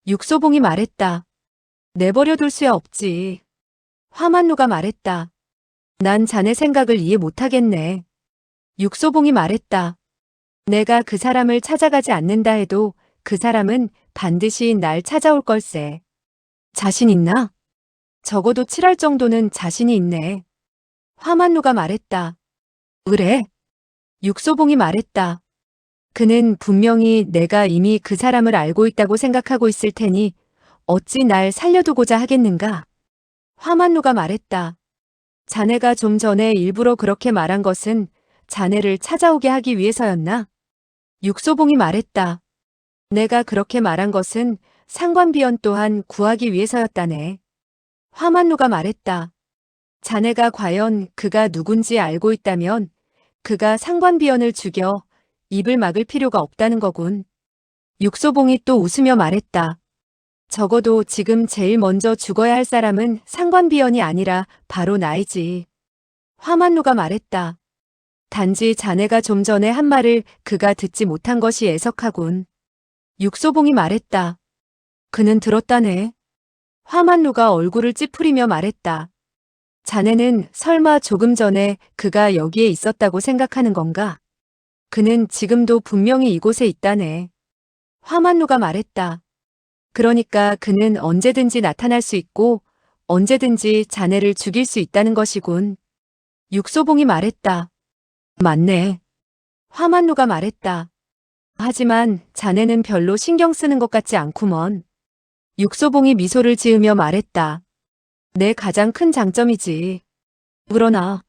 육소봉이 말했다. 내버려둘 수야 없지. 화만루가 말했다. 난 자네 생각을 이해 못하겠네. 육소봉이 말했다. 내가 그 사람을 찾아가지 않는다 해도 그 사람은 반드시 날 찾아올 걸세. 자신 있나? 적어도 7할 정도는 자신이 있네. 화만루가 말했다. 그래? 육소봉이 말했다. 그는 분명히 내가 이미 그 사람을 알고 있다고 생각하고 있을 테니 어찌 날 살려두고자 하겠는가? 화만루가 말했다. 자네가 좀 전에 일부러 그렇게 말한 것은 자네를 찾아오게 하기 위해서였나? 육소봉이 말했다. 내가 그렇게 말한 것은 상관비원 또한 구하기 위해서였다네. 화만루가 말했다. 자네가 과연 그가 누군지 알고 있다면 그가 상관비원을 죽여 입을 막을 필요가 없다는 거군. 육소봉이 또 웃으며 말했다. 적어도 지금 제일 먼저 죽어야 할 사람은 상관비원이 아니라 바로 나이지. 화만루가 말했다. 단지 자네가 좀 전에 한 말을 그가 듣지 못한 것이 애석하군. 육소봉이 말했다. 그는 들었다네. 화만루가 얼굴을 찌푸리며 말했다. 자네는 설마 조금 전에 그가 여기에 있었다고 생각하는 건가? 그는 지금도 분명히 이곳에 있다네. 화만루가 말했다. 그러니까 그는 언제든지 나타날 수 있고 언제든지 자네를 죽일 수 있다는 것이군. 육소봉이 말했다. 맞네. 화만루가 말했다. 하지만 자네는 별로 신경 쓰는 것 같지 않구먼. 육소봉이 미소를 지으며 말했다. 내 가장 큰 장점이지. 그러나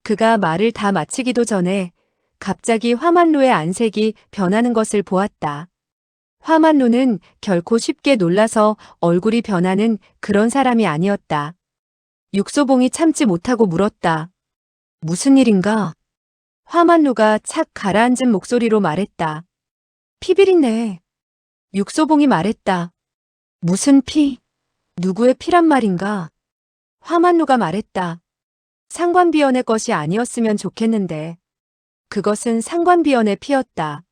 그가 말을 다 마치기도 전에 갑자기 화만루의 안색이 변하는 것을 보았다. 화만루는 결코 쉽게 놀라서 얼굴이 변하는 그런 사람이 아니었다. 육소봉이 참지 못하고 물었다. 무슨 일인가? 화만루가 착 가라앉은 목소리로 말했다. 피비린내. 육소봉이 말했다. 무슨 피? 누구의 피란 말인가? 화만루가 말했다. 상관비원의 것이 아니었으면 좋겠는데. 그것은 상관비원의 피였다.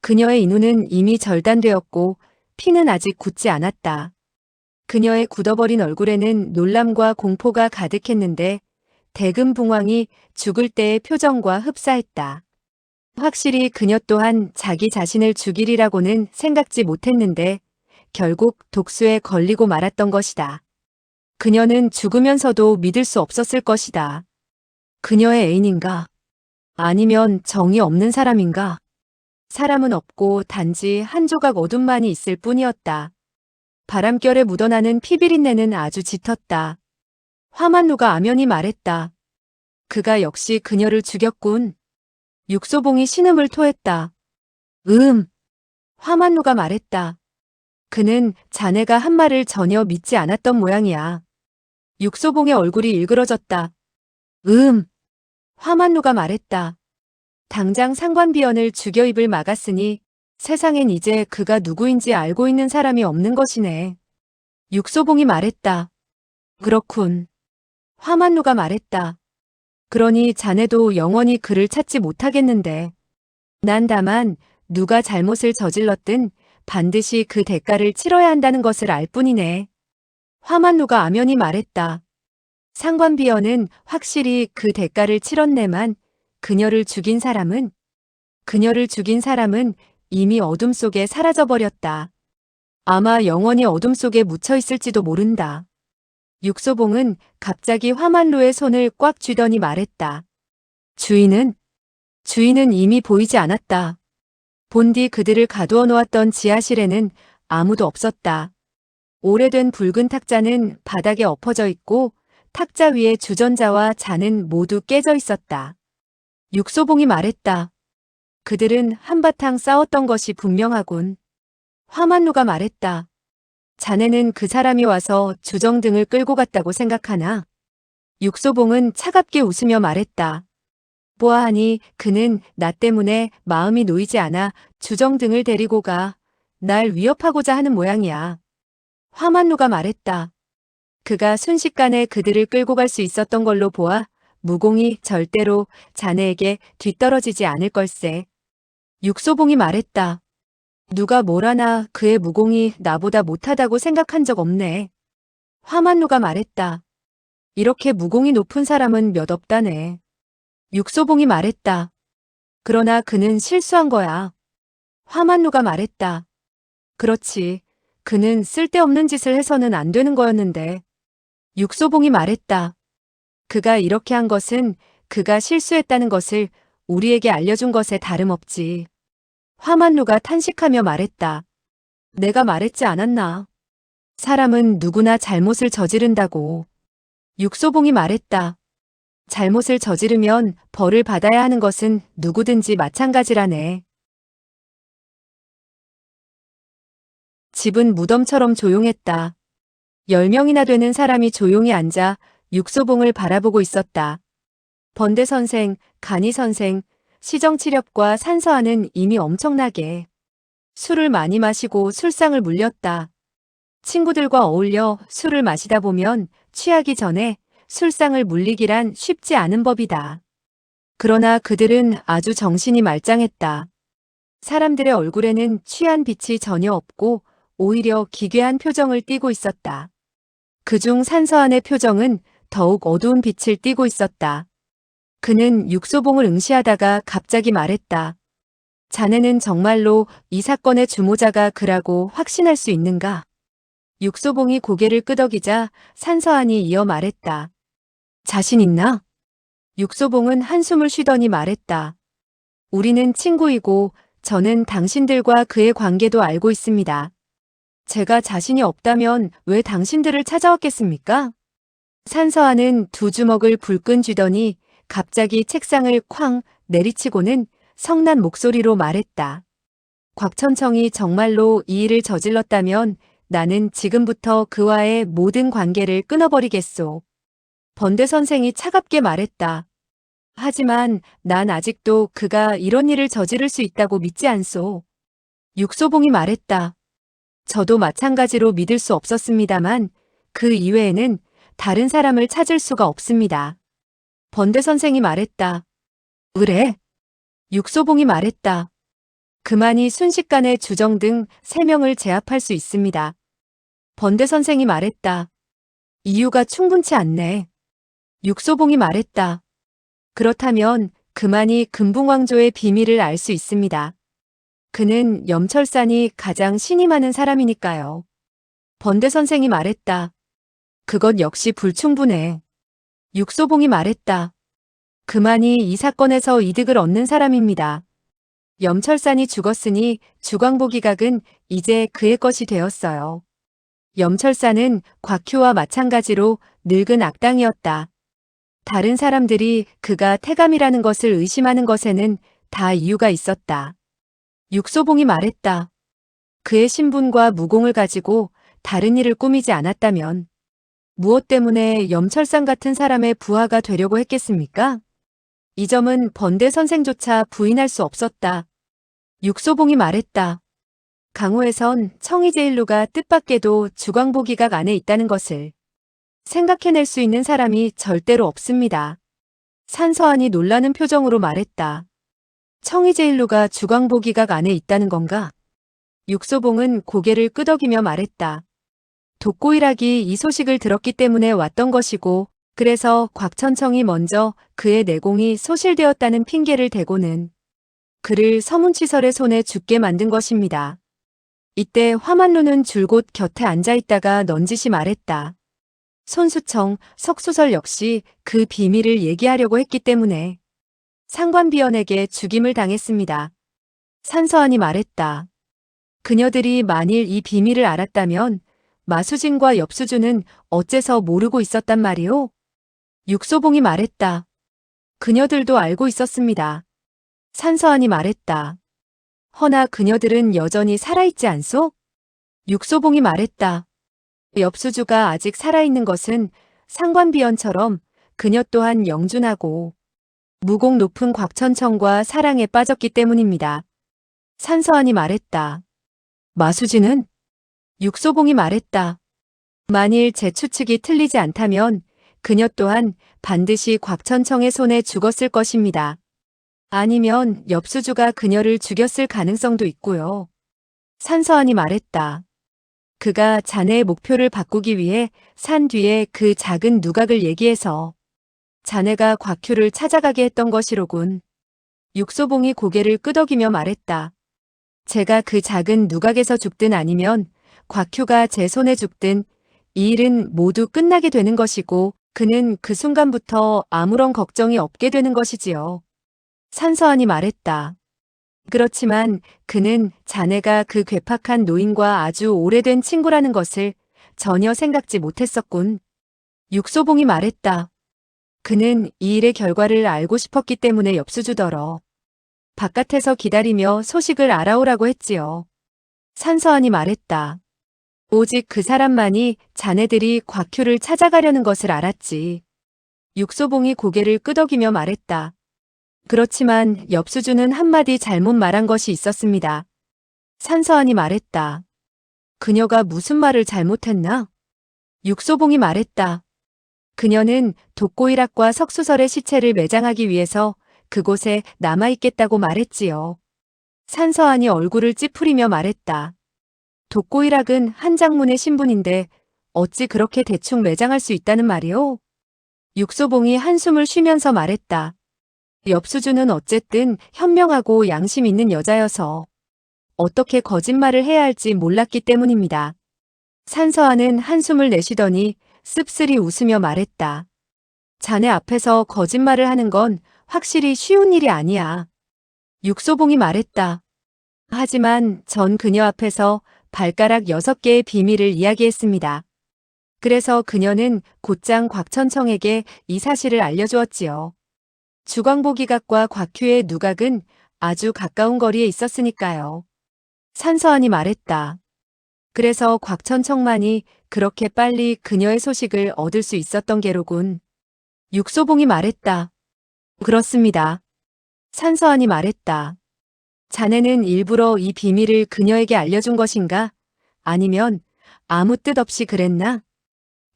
그녀의 인후는 이미 절단되었고 피는 아직 굳지 않았다. 그녀의 굳어버린 얼굴에는 놀람과 공포가 가득했는데 대금붕황이 죽을 때의 표정과 흡사했다. 확실히 그녀 또한 자기 자신을 죽이리라고는 생각지 못했는데 결국 독수에 걸리고 말았던 것이다. 그녀는 죽으면서도 믿을 수 없었을 것이다. 그녀의 애인인가? 아니면 정이 없는 사람인가? 사람은 없고 단지 한 조각 어둠만이 있을 뿐이었다. 바람결에 묻어나는 피비린내는 아주 짙었다. 화만루가 아면이 말했다. 그가 역시 그녀를 죽였군. 육소봉이 신음을 토했다. 화만루가 말했다. 그는 자네가 한 말을 전혀 믿지 않았던 모양이야. 육소봉의 얼굴이 일그러졌다. 화만루가 말했다. 당장 상관비원을 죽여 입을 막았으니 세상엔 이제 그가 누구인지 알고 있는 사람이 없는 것이네. 육소봉이 말했다. 그렇군. 화만루가 말했다. 그러니 자네도 영원히 그를 찾지 못하겠는데. 난 다만 누가 잘못을 저질렀든 반드시 그 대가를 치러야 한다는 것을 알 뿐이네. 화만루가 아면이 말했다. 상관비원은 확실히 그 대가를 치렀네만 그녀를 죽인 사람은 이미 어둠 속에 사라져버렸다. 아마 영원히 어둠 속에 묻혀 있을지도 모른다. 육소봉은 갑자기 화만루의 손을 꽉 쥐더니 말했다. 주인은 이미 보이지 않았다. 본디 그들을 가두어 놓았던 지하실에는 아무도 없었다. 오래된 붉은 탁자는 바닥에 엎어져 있고 탁자 위에 주전자와 잔은 모두 깨져 있었다. 육소봉이 말했다. 그들은 한바탕 싸웠던 것이 분명하군. 화만루가 말했다. 자네는 그 사람이 와서 주정등을 끌고 갔다고 생각하나? 육소봉은 차갑게 웃으며 말했다. 보아하니 그는 나 때문에 마음이 놓이지 않아 주정등을 데리고 가 날 위협하고자 하는 모양이야. 화만루가 말했다. 그가 순식간에 그들을 끌고 갈 수 있었던 걸로 보아 무공이 절대로 자네에게 뒤떨어지지 않을 걸세. 육소봉이 말했다. 누가 뭘 하나 그의 무공이 나보다 못하다고 생각한 적 없네. 화만루가 말했다. 이렇게 무공이 높은 사람은 몇 없다네. 육소봉이 말했다. 그러나 그는 실수한 거야. 화만루가 말했다. 그렇지. 그는 쓸데없는 짓을 해서는 안 되는 거였는데. 육소봉이 말했다. 그가 이렇게 한 것은 그가 실수했다는 것을 우리에게 알려준 것에 다름없지. 화만루가 탄식하며 말했다. 내가 말했지 않았나. 사람은 누구나 잘못을 저지른다고. 육소봉이 말했다. 잘못을 저지르면 벌을 받아야 하는 것은 누구든지 마찬가지라네. 집은 무덤처럼 조용했다. 10명이나 되는 사람이 조용히 앉아 육소봉을 바라보고 있었다. 번대 선생, 간이 선생, 시정치렵과 산서하는 이미 엄청나게 술을 많이 마시고 술상을 물렸다. 친구들과 어울려 술을 마시다 보면 취하기 전에 술상을 물리기란 쉽지 않은 법이다. 그러나 그들은 아주 정신이 말짱했다. 사람들의 얼굴에는 취한 빛이 전혀 없고 오히려 기괴한 표정을 띠고 있었다. 그중 산서한의 표정은 더욱 어두운 빛을 띠고 있었다. 그는 육소봉을 응시하다가 갑자기 말했다. 자네는 정말로 이 사건의 주모자가 그라고 확신할 수 있는가? 육소봉이 고개를 끄덕이자 산서한이 이어 말했다. 자신 있나? 육소봉은 한숨을 쉬더니 말했다. 우리는 친구이고 저는 당신들과 그의 관계도 알고 있습니다. 제가 자신이 없다면 왜 당신들을 찾아왔겠습니까? 산서한은 두 주먹을 불끈 쥐더니 갑자기 책상을 쾅 내리치고는 성난 목소리로 말했다. 곽천청이 정말로 이 일을 저질렀다면 나는 지금부터 그와의 모든 관계를 끊어버리겠소. 번대 선생이 차갑게 말했다. 하지만 난 아직도 그가 이런 일을 저지를 수 있다고 믿지 않소. 육소봉이 말했다. 저도 마찬가지로 믿을 수 없었습니다만 그 이외에는 다른 사람을 찾을 수가 없습니다. 번대 선생이 말했다. 그래? 육소봉이 말했다. 그만이 순식간에 주정 등 3명을 제압할 수 있습니다. 번대 선생이 말했다. 이유가 충분치 않네. 육소봉이 말했다. 그렇다면 그만이 금붕왕조의 비밀을 알 수 있습니다. 그는 염철산이 가장 신이 많은 사람이니까요. 번대 선생이 말했다. 그것 역시 불충분해. 육소봉이 말했다. 그만이 이 사건에서 이득을 얻는 사람입니다. 염철산이 죽었으니 주광보기각은 이제 그의 것이 되었어요. 염철산은 곽효와 마찬가지로 늙은 악당이었다. 다른 사람들이 그가 태감이라는 것을 의심하는 것에는 다 이유가 있었다. 육소봉이 말했다. 그의 신분과 무공을 가지고 다른 일을 꾸미지 않았다면 무엇 때문에 염철산 같은 사람의 부하가 되려고 했겠습니까? 이 점은 번대 선생조차 부인할 수 없었다. 육소봉이 말했다. 강호에선 청이제일루가 뜻밖에도 주광보기각 안에 있다는 것을 생각해낼 수 있는 사람이 절대로 없습니다. 산서안이 놀라는 표정으로 말했다. 청이제일루가 주광보기각 안에 있다는 건가? 육소봉은 고개를 끄덕이며 말했다. 독고일학이 이 소식을 들었기 때문에 왔던 것이고 그래서 곽천청이 먼저 그의 내공이 소실되었다는 핑계를 대고는 그를 서문치설의 손에 죽게 만든 것입니다. 이때 화만루는 줄곧 곁에 앉아있다가 넌지시 말했다. 손수청, 석수설 역시 그 비밀을 얘기하려고 했기 때문에 상관비원에게 죽임을 당했습니다. 산서안이 말했다. 그녀들이 만일 이 비밀을 알았다면 마수진과 엽수주는 어째서 모르고 있었단 말이오? 육소봉이 말했다. 그녀들도 알고 있었습니다. 산서안이 말했다. 허나 그녀들은 여전히 살아있지 않소? 육소봉이 말했다. 엽수주가 아직 살아있는 것은 상관비원처럼 그녀 또한 영준하고 무공 높은 곽천청과 사랑에 빠졌기 때문입니다. 산서안이 말했다. 마수진은? 육소봉이 말했다. 만일 제 추측이 틀리지 않다면 그녀 또한 반드시 곽천청의 손에 죽었을 것입니다. 아니면 엽수주가 그녀를 죽였을 가능성도 있고요. 산서안이 말했다. 그가 자네의 목표를 바꾸기 위해 산 뒤에 그 작은 누각을 얘기해서 자네가 곽효를 찾아가게 했던 것이로군. 육소봉이 고개를 끄덕이며 말했다. 제가 그 작은 누각에서 죽든 아니면 곽효가 제 손에 죽든 이 일은 모두 끝나게 되는 것이고 그는 그 순간부터 아무런 걱정이 없게 되는 것이지요. 산서안이 말했다. 그렇지만 그는 자네가 그 괴팍한 노인과 아주 오래된 친구라는 것을 전혀 생각지 못했었군. 육소봉이 말했다. 그는 이 일의 결과를 알고 싶었기 때문에 엽수주더러 바깥에서 기다리며 소식을 알아오라고 했지요. 산서안이 말했다. 오직 그 사람만이 자네들이 곽효를 찾아가려는 것을 알았지. 육소봉이 고개를 끄덕이며 말했다. 그렇지만 엽수주는 한마디 잘못 말한 것이 있었습니다. 산서안이 말했다. 그녀가 무슨 말을 잘못했나? 육소봉이 말했다. 그녀는 독고일학과 석수설의 시체를 매장하기 위해서 그곳에 남아있겠다고 말했지요. 산서안이 얼굴을 찌푸리며 말했다. 독고일학은 한 장문의 신분인데 어찌 그렇게 대충 매장할 수 있다는 말이오? 육소봉이 한숨을 쉬면서 말했다. 엽수주는 어쨌든 현명하고 양심 있는 여자여서 어떻게 거짓말을 해야 할지 몰랐기 때문입니다. 산서안은 한숨을 내쉬더니 씁쓸히 웃으며 말했다. 자네 앞에서 거짓말을 하는 건 확실히 쉬운 일이 아니야. 육소봉이 말했다. 하지만 전 그녀 앞에서 발가락 6개의 비밀을 이야기했습니다. 그래서 그녀는 곧장 곽천청에게 이 사실을 알려주었지요. 주광보기각과 곽효의 누각은 아주 가까운 거리에 있었으니까요. 산서안이 말했다. 그래서 곽천청만이 그렇게 빨리 그녀의 소식을 얻을 수 있었던 게로군. 육소봉이 말했다. 그렇습니다. 산서안이 말했다. 자네는 일부러 이 비밀을 그녀에게 알려준 것인가? 아니면 아무 뜻 없이 그랬나?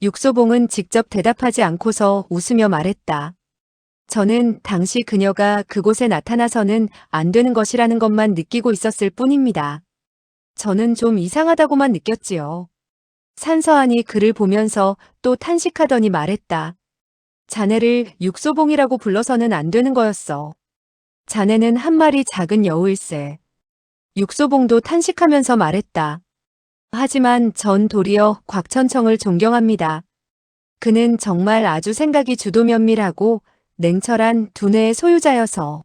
육소봉은 직접 대답하지 않고서 웃으며 말했다. 저는 당시 그녀가 그곳에 나타나서는 안 되는 것이라는 것만 느끼고 있었을 뿐입니다. 저는 좀 이상하다고만 느꼈지요. 산서한이 그를 보면서 또 탄식하더니 말했다. 자네를 육소봉이라고 불러서는 안 되는 거였어. 자네는 한 마리 작은 여우일세. 육소봉도 탄식하면서 말했다. 하지만 전 도리어 곽천청을 존경합니다. 그는 정말 아주 생각이 주도면밀하고 냉철한 두뇌의 소유자여서.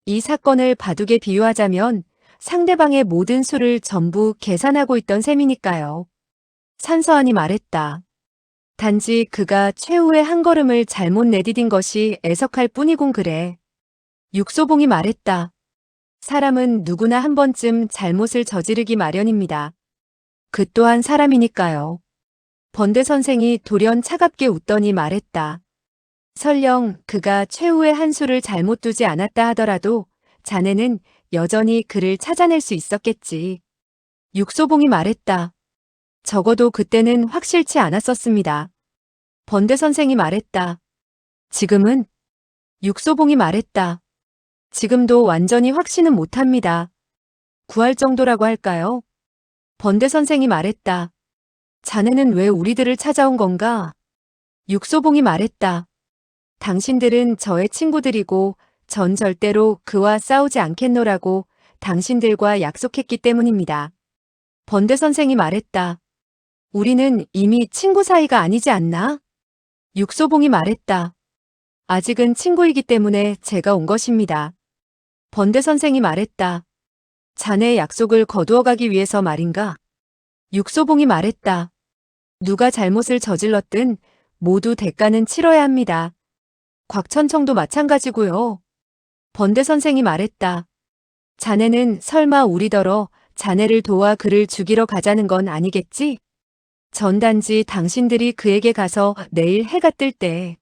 이 사건을 바둑에 비유하자면 상대방의 모든 수를 전부 계산하고 있던 셈이니까요. 산서한이 말했다. 단지 그가 최후의 한 걸음을 잘못 내디딘 것이 애석할 뿐이곤 그래. 육소봉이 말했다. 사람은 누구나 한 번쯤 잘못을 저지르기 마련입니다. 그 또한 사람이니까요. 번대 선생이 돌연 차갑게 웃더니 말했다. 설령 그가 최후의 한 수를 잘못 두지 않았다 하더라도 자네는 여전히 그를 찾아낼 수 있었겠지. 육소봉이 말했다. 적어도 그때는 확실치 않았었습니다. 번대 선생이 말했다. 지금은? 육소봉이 말했다. 지금도 완전히 확신은 못합니다. 구할 정도라고 할까요? 번대 선생이 말했다. 자네는 왜 우리들을 찾아온 건가? 육소봉이 말했다. 당신들은 저의 친구들이고 전 절대로 그와 싸우지 않겠노라고 당신들과 약속했기 때문입니다. 번대 선생이 말했다. 우리는 이미 친구 사이가 아니지 않나? 육소봉이 말했다. 아직은 친구이기 때문에 제가 온 것입니다. 번대 선생이 말했다. 자네의 약속을 거두어가기 위해서 말인가? 육소봉이 말했다. 누가 잘못을 저질렀든 모두 대가는 치러야 합니다. 곽천청도 마찬가지고요. 번대 선생이 말했다. 자네는 설마 우리더러 자네를 도와 그를 죽이러 가자는 건 아니겠지? 전 단지 당신들이 그에게 가서 내일 해가 뜰 때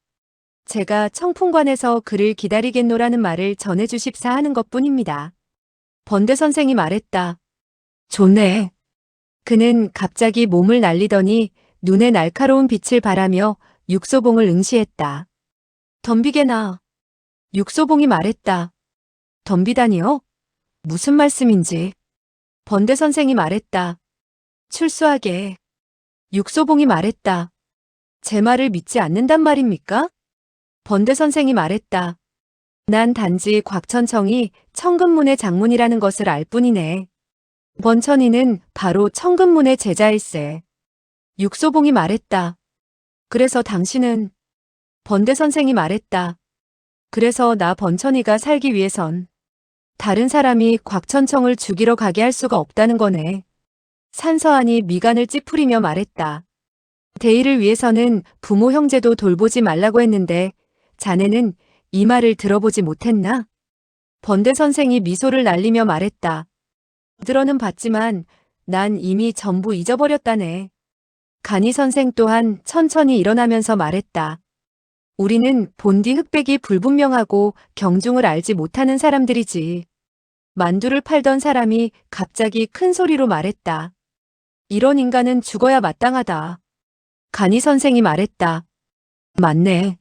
제가 청풍관에서 그를 기다리겠노라는 말을 전해주십사 하는 것뿐입니다. 번대 선생이 말했다. 좋네. 그는 갑자기 몸을 날리더니 눈에 날카로운 빛을 발하며 육소봉을 응시했다. 덤비게나. 육소봉이 말했다. 덤비다니요? 무슨 말씀인지. 번대 선생이 말했다. 출수하게. 육소봉이 말했다. 제 말을 믿지 않는단 말입니까? 번대 선생이 말했다. 난 단지 곽천청이 청근문의 장문이라는 것을 알 뿐이네. 번천이는 바로 청근문의 제자일세. 육소봉이 말했다. 그래서 당신은? 번대 선생이 말했다. 그래서 나 번천이가 살기 위해선 다른 사람이 곽천청을 죽이러 가게 할 수가 없다는 거네. 산서한이 미간을 찌푸리며 말했다. 대의를 위해서는 부모 형제도 돌보지 말라고 했는데 자네는 이 말을 들어보지 못했나? 번대 선생이 미소를 날리며 말했다. 들어는 봤지만 난 이미 전부 잊어버렸다네. 간이 선생 또한 천천히 일어나면서 말했다. 우리는 본디 흑백이 불분명하고 경중을 알지 못하는 사람들이지. 만두를 팔던 사람이 갑자기 큰 소리로 말했다. 이런 인간은 죽어야 마땅하다. 간이 선생이 말했다. 맞네.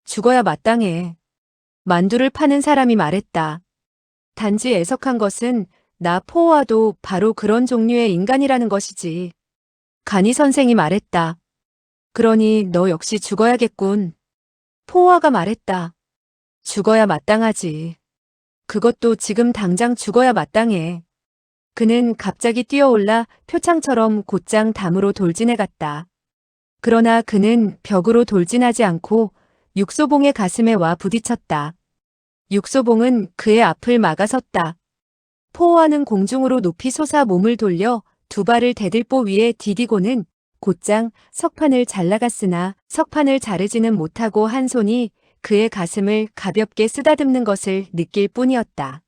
죽어야 마땅해. 만두를 파는 사람이 말했다. 단지 애석한 것은 나 포호와도 바로 그런 종류의 인간이라는 것이지. 간이 선생이 말했다. 그러니 너 역시 죽어야겠군. 포호와가 말했다. 죽어야 마땅하지. 그것도 지금 당장 죽어야 마땅해. 그는 갑자기 뛰어올라 표창처럼 곧장 담으로 돌진해 갔다. 그러나 그는 벽으로 돌진하지 않고 육소봉의 가슴에 와 부딪혔다. 육소봉은 그의 앞을 막아섰다. 포호와는 공중으로 높이 솟아 몸을 돌려 두 발을 대들보 위에 디디고는 곧장 석판을 잘라갔으나 석판을 자르지는 못하고 한 손이 그의 가슴을 가볍게 쓰다듬는 것을 느낄 뿐이었다.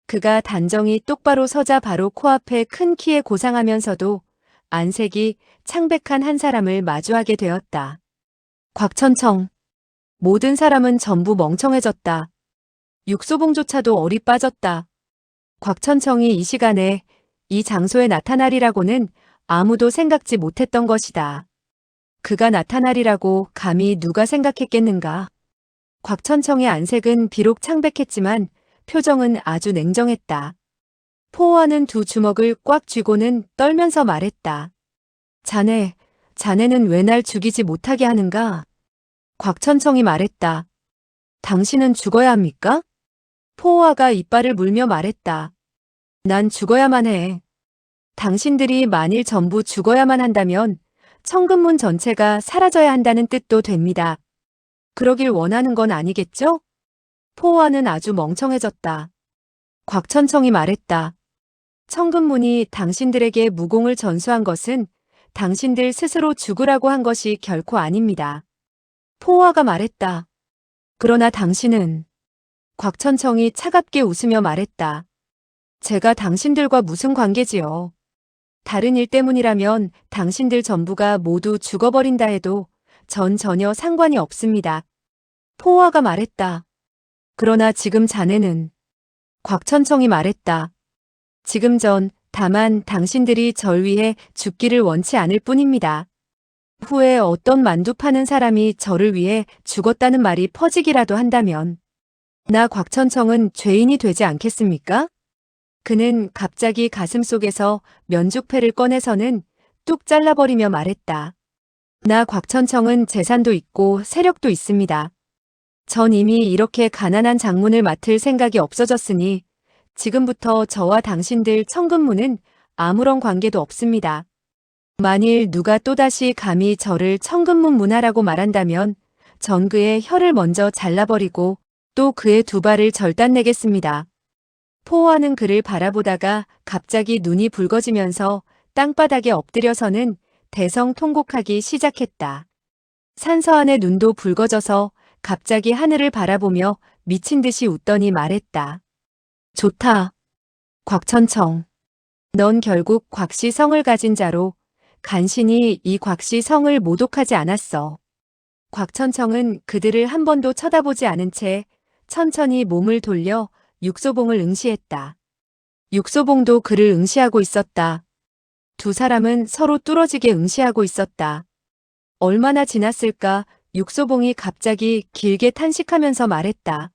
그가 단정히 똑바로 서자 바로 코앞에 큰 키에 고상하면서도 안색이 창백한 한 사람을 마주하게 되었다. 곽천청. 모든 사람은 전부 멍청해졌다. 육소봉조차도 얼이 빠졌다. 곽천청이 이 시간에 이 장소에 나타나리라고는 아무도 생각지 못했던 것이다. 그가 나타나리라고 감히 누가 생각했겠는가? 곽천청의 안색은 비록 창백했지만 표정은 아주 냉정했다. 포호와는 두 주먹을 꽉 쥐고는 떨면서 말했다. 자네는 왜 날 죽이지 못하게 하는가? 곽천청이 말했다. 당신은 죽어야 합니까? 포호와가 이빨을 물며 말했다. 난 죽어야만 해. 당신들이 만일 전부 죽어야만 한다면 청금문 전체가 사라져야 한다는 뜻도 됩니다. 그러길 원하는 건 아니겠죠? 포호와는 아주 멍청해졌다. 곽천청이 말했다. 청금문이 당신들에게 무공을 전수한 것은 당신들 스스로 죽으라고 한 것이 결코 아닙니다. 포호와가 말했다. 그러나 당신은 곽천청이 차갑게 웃으며 말했다. 제가 당신들과 무슨 관계지요? 다른 일 때문이라면 당신들 전부가 모두 죽어버린다 해도 전 전혀 상관이 없습니다. 포호와가 말했다. 그러나 지금 자네는 곽천청이 말했다. 지금 다만 당신들이 절 위해 죽기를 원치 않을 뿐입니다. 후에 어떤 만두 파는 사람이 저를 위해 죽었다는 말이 퍼지기라도 한다면 나 곽천청은 죄인이 되지 않겠습니까? 그는 갑자기 가슴속에서 면죽패를 꺼내서는 뚝 잘라버리며 말했다. 나 곽천청은 재산도 있고 세력도 있습니다. 전 이미 이렇게 가난한 장문을 맡을 생각이 없어졌으니 지금부터 저와 당신들 청금문은 아무런 관계도 없습니다. 만일 누가 또다시 감히 저를 청금문 문하라고 말한다면 전 그의 혀를 먼저 잘라버리고 또 그의 두 발을 절단내겠습니다. 포호와는 그를 바라보다가 갑자기 눈이 붉어지면서 땅바닥에 엎드려서는 대성통곡하기 시작했다. 산서안의 눈도 붉어져서 갑자기 하늘을 바라보며 미친 듯이 웃더니 말했다. 좋다. 곽천청. 넌 결국 곽씨 성을 가진 자로 간신히 이 곽씨 성을 모독하지 않았어. 곽천청은 그들을 한 번도 쳐다보지 않은 채 천천히 몸을 돌려 육소봉을 응시했다. 육소봉도 그를 응시하고 있었다. 두 사람은 서로 뚫어지게 응시하고 있었다. 얼마나 지났을까 육소봉이 갑자기 길게 탄식하면서 말했다.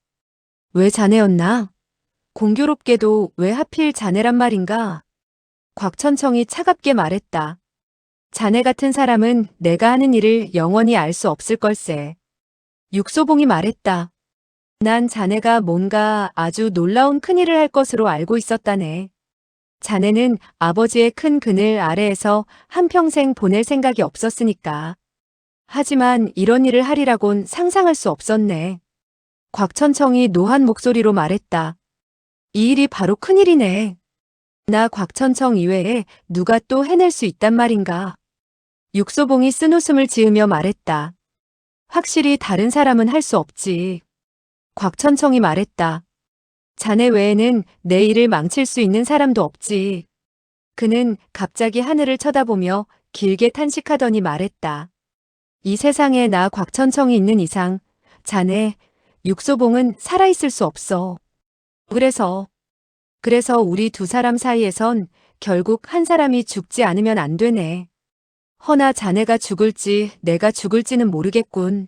왜 자네였나? 공교롭게도 왜 하필 자네란 말인가? 곽천청이 차갑게 말했다. 자네 같은 사람은 내가 하는 일을 영원히 알 수 없을 걸세. 육소봉이 말했다. 난 자네가 뭔가 아주 놀라운 큰일을 할 것으로 알고 있었다네. 자네는 아버지의 큰 그늘 아래에서 한평생 보낼 생각이 없었으니까. 하지만 이런 일을 하리라곤 상상할 수 없었네. 곽천청이 노한 목소리로 말했다. 이 일이 바로 큰일이네. 나 곽천청 이외에 누가 또 해낼 수 있단 말인가. 육소봉이 쓴웃음을 지으며 말했다. 확실히 다른 사람은 할 수 없지. 곽천청이 말했다. 자네 외에는 내 일을 망칠 수 있는 사람도 없지. 그는 갑자기 하늘을 쳐다보며 길게 탄식하더니 말했다. 이 세상에 나 곽천청이 있는 이상 자네, 육소봉은 살아있을 수 없어. 그래서 우리 두 사람 사이에선 결국 한 사람이 죽지 않으면 안 되네. 허나 자네가 죽을지 내가 죽을지는 모르겠군.